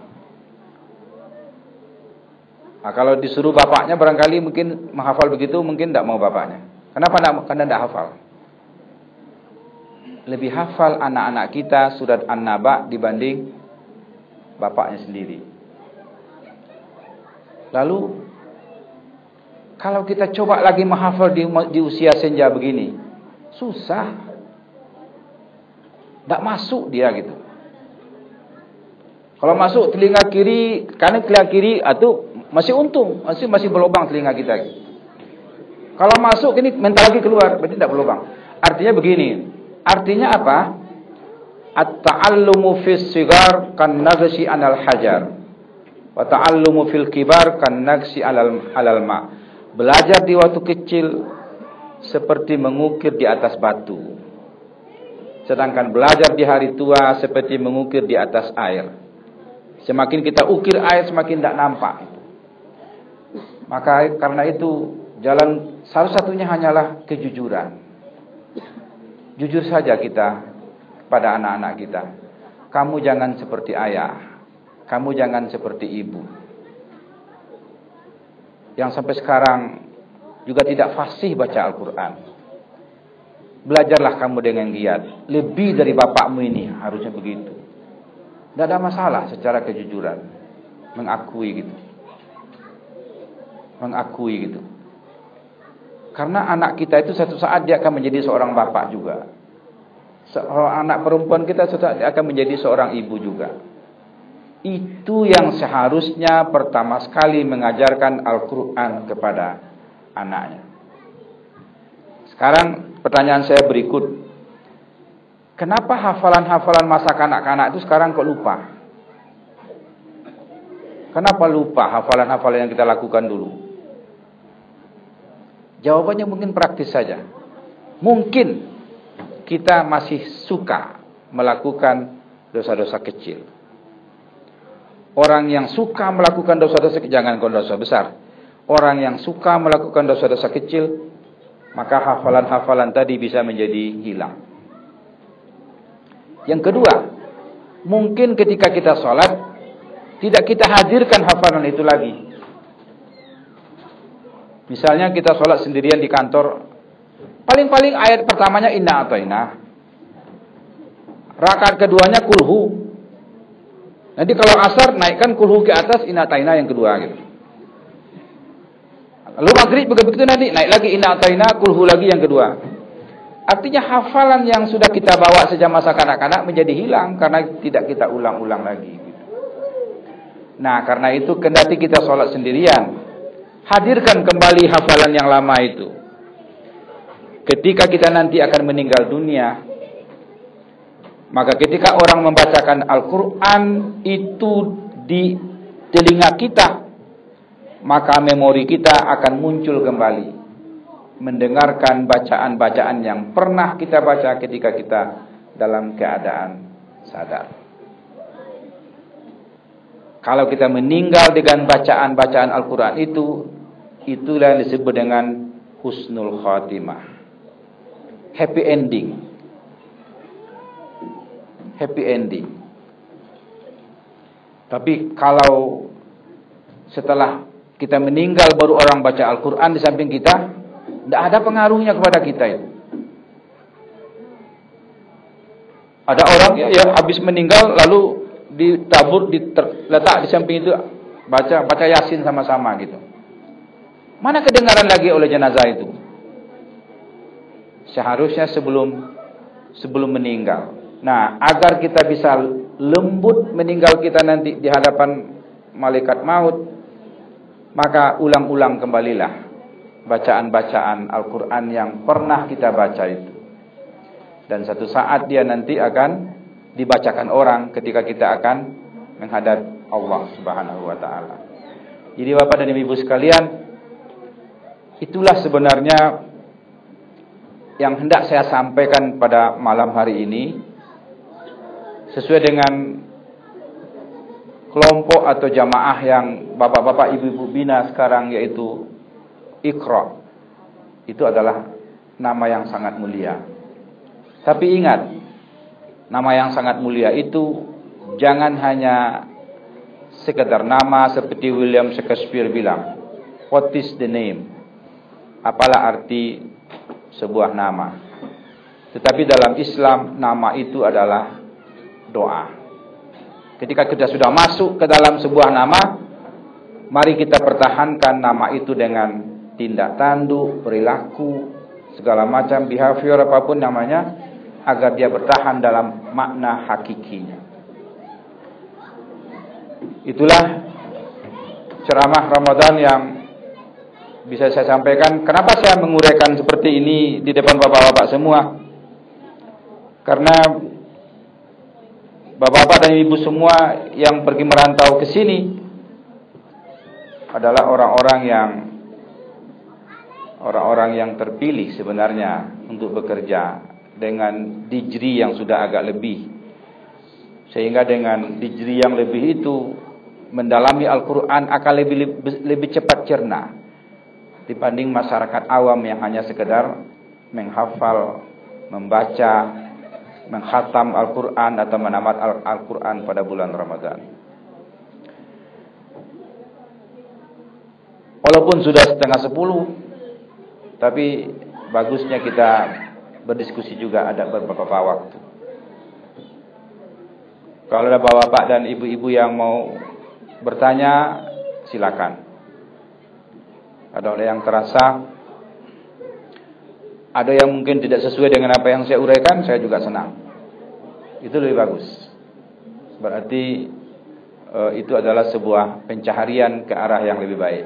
Nah, kalau disuruh bapaknya barangkali mungkin menghafal begitu, mungkin tidak mau bapaknya. Kenapa tidak? Karena tidak hafal. Lebih hafal anak-anak kita surat An-Naba dibanding bapaknya sendiri. Lalu kalau kita coba lagi menghafal di usia senja begini, susah. Tidak masuk dia gitu. Kalau masuk telinga kiri, karena telinga kiri itu masih untung, masih berlubang telinga kita. Kalau masuk ini mental lagi keluar, berarti tidak berlubang. Artinya begini. Artinya apa? At-ta'allumu fis sigar kan nagsi 'alal hajar. Wa ta'allumu fil kibar kan nagsi 'alal ma. Belajar di waktu kecil seperti mengukir di atas batu. Sedangkan belajar di hari tua seperti mengukir di atas air. Semakin kita ukir air, semakin tidak nampak. Maka karena itu jalan salah satunya hanyalah kejujuran. Jujur saja kita pada anak-anak kita. Kamu jangan seperti ayah. Kamu jangan seperti ibu. Yang sampai sekarang juga tidak fasih baca Al-Quran. Belajarlah kamu dengan giat. Lebih dari bapakmu ini, harusnya begitu. Tidak ada masalah secara kejujuran. Mengakui gitu. Karena anak kita itu satu saat dia akan menjadi seorang bapak juga. Anak perempuan kita suatu saat dia akan menjadi seorang ibu juga. Itu yang seharusnya pertama sekali mengajarkan Al-Quran kepada anaknya. Sekarang pertanyaan saya berikut. Kenapa hafalan-hafalan masa kanak-kanak itu sekarang kok lupa? Kenapa lupa hafalan-hafalan yang kita lakukan dulu? Jawabannya mungkin praktis saja. Mungkin kita masih suka melakukan dosa-dosa kecil. Orang yang suka melakukan dosa-dosa kecil, jangan dosa besar. Orang yang suka melakukan dosa-dosa kecil, maka hafalan-hafalan tadi bisa menjadi hilang. Yang kedua, mungkin ketika kita sholat, tidak kita hadirkan hafalan itu lagi. Misalnya kita sholat sendirian di kantor, paling-paling ayat pertamanya inna a'tainah, rakaat keduanya kulhu. Nanti kalau asar naikkan kulhu ke atas, inna a'tainah yang kedua gitu. Lalu maghrib begitu nanti naik lagi inna a'tainah, kulhu lagi yang kedua. Artinya hafalan yang sudah kita bawa sejak masa kanak-kanak menjadi hilang karena tidak kita ulang-ulang lagi gitu. Nah, karena itu kendati kita sholat sendirian, hadirkan kembali hafalan yang lama itu. Ketika kita nanti akan meninggal dunia, maka ketika orang membacakan Al-Quran itu di telinga kita, maka memori kita akan muncul kembali. mendengarkan bacaan-bacaan yang pernah kita baca ketika kita dalam keadaan sadar. Kalau kita meninggal dengan bacaan-bacaan Al-Quran itulah yang disebut dengan husnul khatimah, happy ending. Happy ending. Tapi kalau setelah kita meninggal baru orang baca Al-Quran di samping kita, tidak ada pengaruhnya kepada kita itu. Ada orang ya habis meninggal lalu ditabur, diletak di samping itu baca Yasin sama-sama gitu. Mana kedengaran lagi oleh jenazah itu? Seharusnya sebelum meninggal. Nah, agar kita bisa lembut meninggal kita nanti di hadapan malaikat maut, maka ulang-ulang kembalilah bacaan-bacaan Al-Quran yang pernah kita baca itu. Dan satu saat dia nanti akan dibacakan orang ketika kita akan menghadap Allah Subhanahu wa ta'ala. Jadi Bapak dan Ibu sekalian, itulah sebenarnya yang hendak saya sampaikan pada malam hari ini, sesuai dengan kelompok atau jamaah yang bapak-bapak ibu-ibu bina sekarang, yaitu Iqra. Itu adalah nama yang sangat mulia. Tapi ingat, nama yang sangat mulia itu jangan hanya sekedar nama seperti William Shakespeare bilang, what is the name? Apalah arti sebuah nama? Tetapi dalam Islam nama itu adalah doa. Ketika kita sudah masuk ke dalam sebuah nama, mari kita pertahankan nama itu dengan tindak tanduk, perilaku, segala macam behavior apapun namanya, agar dia bertahan dalam makna hakikinya. Itulah ceramah Ramadan yang bisa saya sampaikan. Kenapa saya menguraikan seperti ini di depan bapak-bapak semua? Karena bapak-bapak dan ibu semua yang pergi merantau ke sini adalah orang-orang yang terpilih sebenarnya untuk bekerja dengan digri yang sudah agak lebih. Sehingga dengan digri yang lebih itu mendalami Al-Quran akan lebih cepat cerna dibanding masyarakat awam yang hanya sekedar menghafal, membaca, menghatam Al-Quran atau menamat Al-Quran pada bulan Ramadan. Walaupun sudah 9:30, tapi bagusnya kita berdiskusi juga ada beberapa waktu. Kalau ada bapak-bapak dan ibu-ibu yang mau bertanya, silakan. Ada yang terasa, ada yang mungkin tidak sesuai dengan apa yang saya uraikan, saya juga senang. Itu lebih bagus. Berarti itu adalah sebuah pencaharian ke arah yang lebih baik.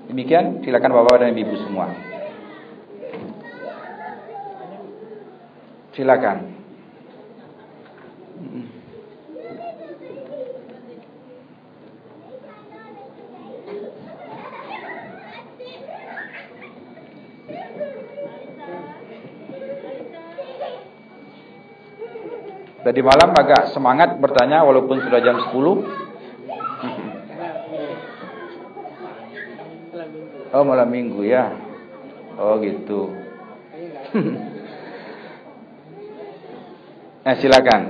Demikian, silakan bapak dan ibu semua. Silakan. Tadi malam agak semangat bertanya walaupun sudah jam 10. Oh, malam minggu ya. Oh gitu. Nah, silakan.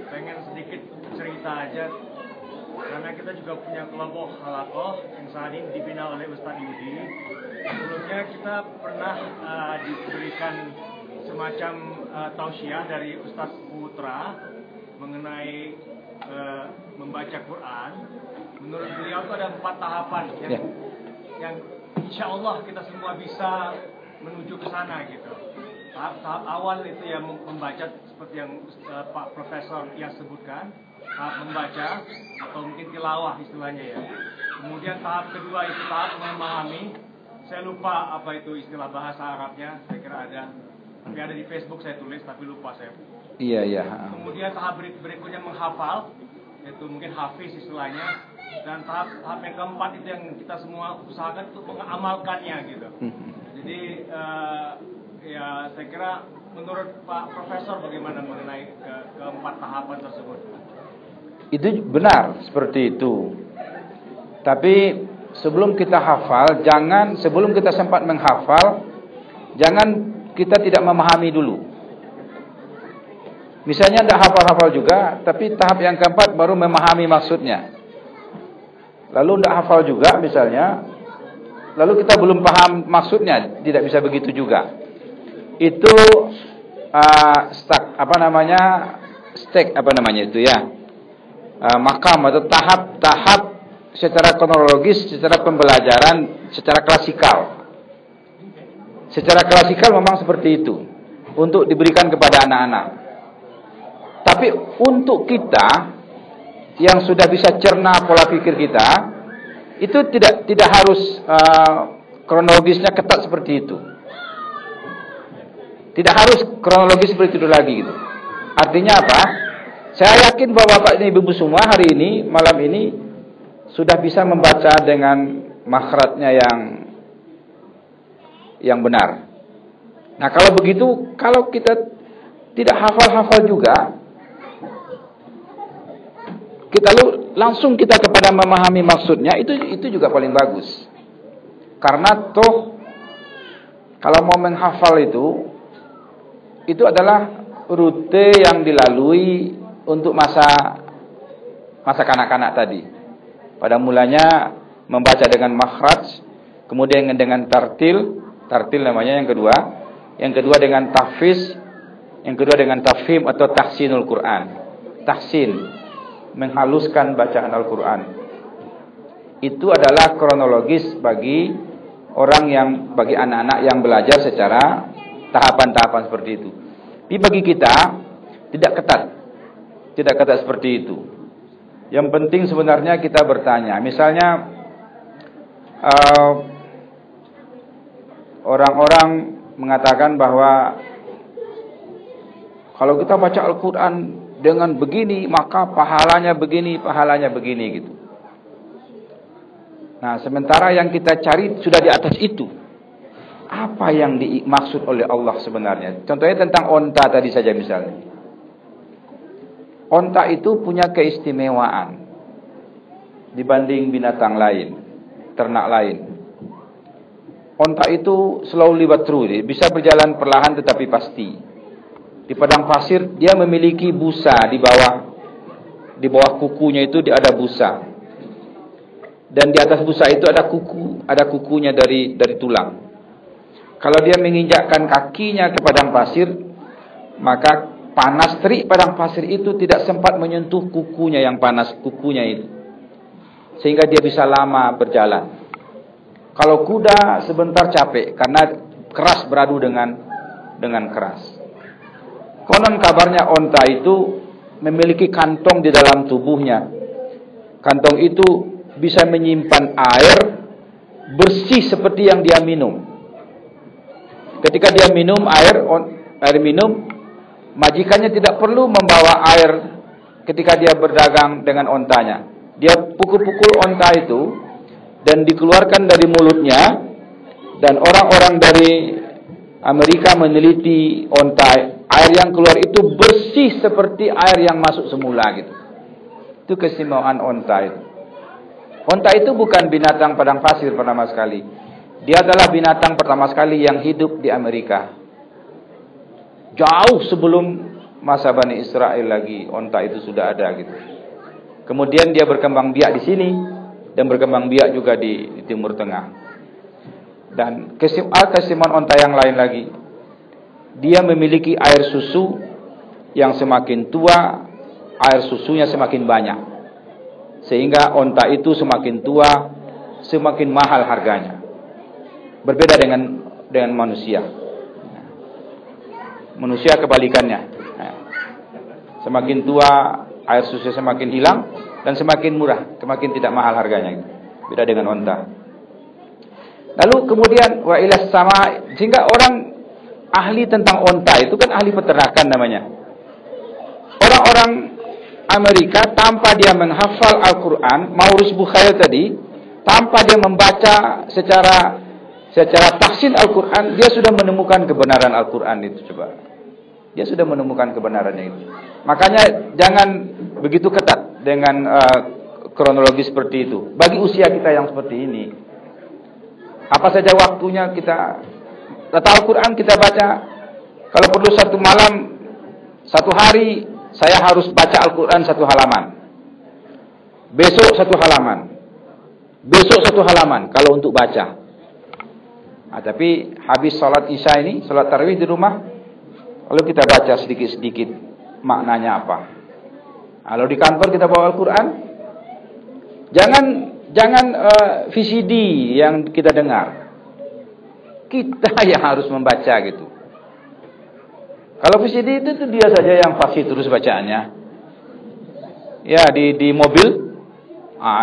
Pengen sedikit cerita aja, karena kita juga punya kelompok halakoh yang saat ini dibina oleh Ustadz Yudi. Sebelumnya kita pernah diberikan semacam tausiah dari Ustadz Putra mengenai membaca Quran. Menurut beliau itu ada 4 tahapan yang insya Allah kita semua bisa menuju ke sana gitu. Tahap awal itu yang membaca seperti yang Pak Profesor yang sebutkan, tahap membaca atau mungkin tilawah istilahnya ya. Kemudian tahap kedua itu tahap memahami. Saya lupa apa itu istilah bahasa Arabnya, saya kira ada. Tapi ada di Facebook saya tulis tapi lupa saya. Iya. Kemudian tahap berikutnya menghafal. yaitu mungkin hafiz istilahnya, dan tahap yang keempat itu yang kita semua usahakan untuk mengamalkannya gitu. Jadi ya saya kira menurut Pak Profesor bagaimana mengenai keempat tahapan tersebut? Itu benar seperti itu. Tapi sebelum kita hafal, sebelum kita sempat menghafal, jangan kita tidak memahami dulu. Misalnya tidak hafal-hafal juga, tapi tahap yang keempat baru memahami maksudnya. Lalu tidak hafal juga misalnya, lalu kita belum paham maksudnya, tidak bisa begitu juga. Itu makam atau tahap-tahap secara kronologis, secara pembelajaran, secara klasikal. Secara klasikal memang seperti itu untuk diberikan kepada anak-anak. Tapi untuk kita yang sudah bisa cerna pola pikir kita, itu tidak harus kronologisnya ketat seperti itu. Tidak harus kronologis seperti itu lagi gitu. Artinya apa? Saya yakin bahwa Bapak dan Ibu semua hari ini, malam ini sudah bisa membaca dengan makhrajnya yang benar. Nah, kalau begitu, kalau kita tidak hafal-hafal juga, kita langsung kepada memahami maksudnya, itu juga paling bagus. Karena toh kalau mau menghafal itu adalah rute yang dilalui untuk masa kanak-kanak tadi. Pada mulanya membaca dengan makhraj, kemudian dengan tartil namanya yang kedua dengan tahfiz, yang kedua dengan tafhim atau tahsinul Quran. Tahsin, menghaluskan bacaan Al-Quran. Itu adalah kronologis bagi bagi anak-anak yang belajar secara tahapan-tahapan seperti itu. Tapi bagi kita tidak ketat seperti itu. Yang penting sebenarnya kita bertanya. Misalnya orang-orang mengatakan bahwa kalau kita baca Al-Quran dengan begini, maka pahalanya begini gitu. Nah, sementara yang kita cari sudah di atas itu. Apa yang dimaksud oleh Allah sebenarnya? Contohnya tentang onta tadi saja misalnya. Onta itu punya keistimewaan dibanding binatang lain, ternak lain. Onta itu slowly but surely, bisa berjalan perlahan tetapi pasti. Di padang pasir dia memiliki busa di bawah kukunya itu ada busa. Dan di atas busa itu ada kukunya dari tulang. Kalau dia menginjakkan kakinya ke padang pasir, maka panas terik padang pasir itu tidak sempat menyentuh kukunya yang panas itu. Sehingga dia bisa lama berjalan. Kalau kuda sebentar capek karena keras beradu dengan keras. Konon kabarnya onta itu memiliki kantong di dalam tubuhnya. Kantong itu bisa menyimpan air bersih seperti yang dia minum. Ketika dia minum air minum, majikannya tidak perlu membawa air ketika dia berdagang dengan ontanya. Dia pukul-pukul onta itu dan dikeluarkan dari mulutnya, dan orang-orang dari Amerika meneliti onta. Air yang keluar itu bersih seperti air yang masuk semula gitu. Itu keistimewaan onta itu. Onta itu bukan binatang padang pasir pertama sekali. Dia adalah binatang pertama sekali yang hidup di Amerika. Jauh sebelum masa Bani Israel lagi, onta itu sudah ada gitu. Kemudian dia berkembang biak di sini dan berkembang biak juga di Timur Tengah. Dan keistimewaan onta yang lain lagi, dia memiliki air susu yang semakin tua, air susunya semakin banyak. Sehingga onta itu semakin tua, semakin mahal harganya. Berbeda dengan manusia. Manusia kebalikannya. Semakin tua, air susu semakin hilang dan semakin murah, semakin tidak mahal harganya. Beda dengan onta. Lalu kemudian wa ilas sama, sehingga orang ahli tentang onta itu kan ahli peternakan namanya. Orang-orang Amerika tanpa dia menghafal Al-Quran, Maurice Bucaille tadi, tanpa dia membaca secara tahsin Al-Quran, dia sudah menemukan kebenaran Al-Quran itu. Coba, dia sudah menemukan kebenarannya itu. Makanya jangan begitu ketat dengan kronologi seperti itu. Bagi usia kita yang seperti ini, apa saja waktunya kita kata Al-Quran kita baca. Kalau perlu satu malam, satu hari saya harus baca Al-Quran 1 halaman. Besok 1 halaman. Besok 1 halaman kalau untuk baca. Nah, tapi habis sholat isya ini, sholat tarawih di rumah, lalu kita baca sedikit-sedikit maknanya apa. Kalau di kantor kita bawa Al-Quran, jangan VCD yang kita dengar. Kita yang harus membaca gitu. Kalau VCD itu dia saja yang fasih terus bacaannya. Ya di mobil,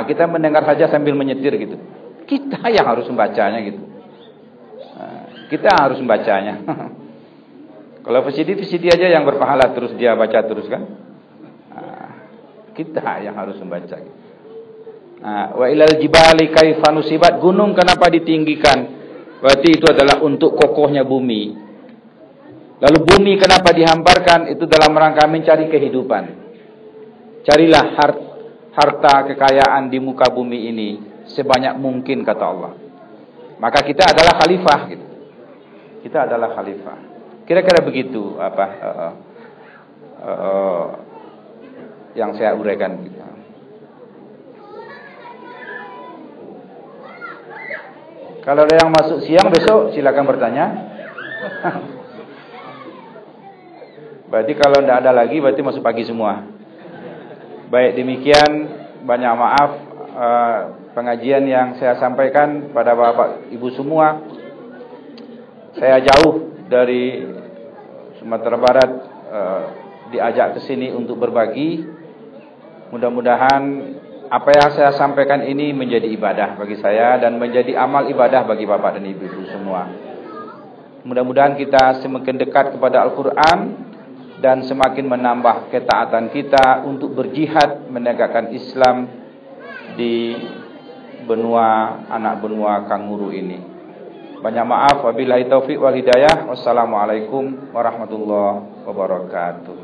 kita mendengar saja sambil menyetir gitu. Kita yang harus membacanya gitu. Kita harus membacanya. Kalau VCD aja yang berpahala terus dia baca terus kan. Kita yang harus membaca. Wa ilal jibali kaifa nusibat, gunung kenapa ditinggikan? Berarti itu adalah untuk kokohnya bumi. Lalu bumi kenapa dihamparkan? Itu dalam rangka mencari kehidupan. Carilah harta kekayaan di muka bumi ini sebanyak mungkin, kata Allah. Maka kita adalah khalifah gitu. Kita adalah khalifah. Kira-kira begitu yang saya uraikan gitu. Kalau ada yang masuk siang besok silakan bertanya. Berarti kalau tidak ada lagi berarti masuk pagi semua. Baik, demikian, banyak maaf pengajian yang saya sampaikan pada Bapak Ibu semua. Saya jauh dari Sumatera Barat diajak ke sini untuk berbagi. Mudah-mudahan apa yang saya sampaikan ini menjadi ibadah bagi saya dan menjadi amal ibadah bagi Bapak dan Ibu semua. Mudah-mudahan kita semakin dekat kepada Al-Quran dan semakin menambah ketaatan kita untuk berjihad menegakkan Islam di anak benua Kanguru ini. Banyak maaf, wabillahi taufiq wal hidayah. Wassalamualaikum warahmatullahi wabarakatuh.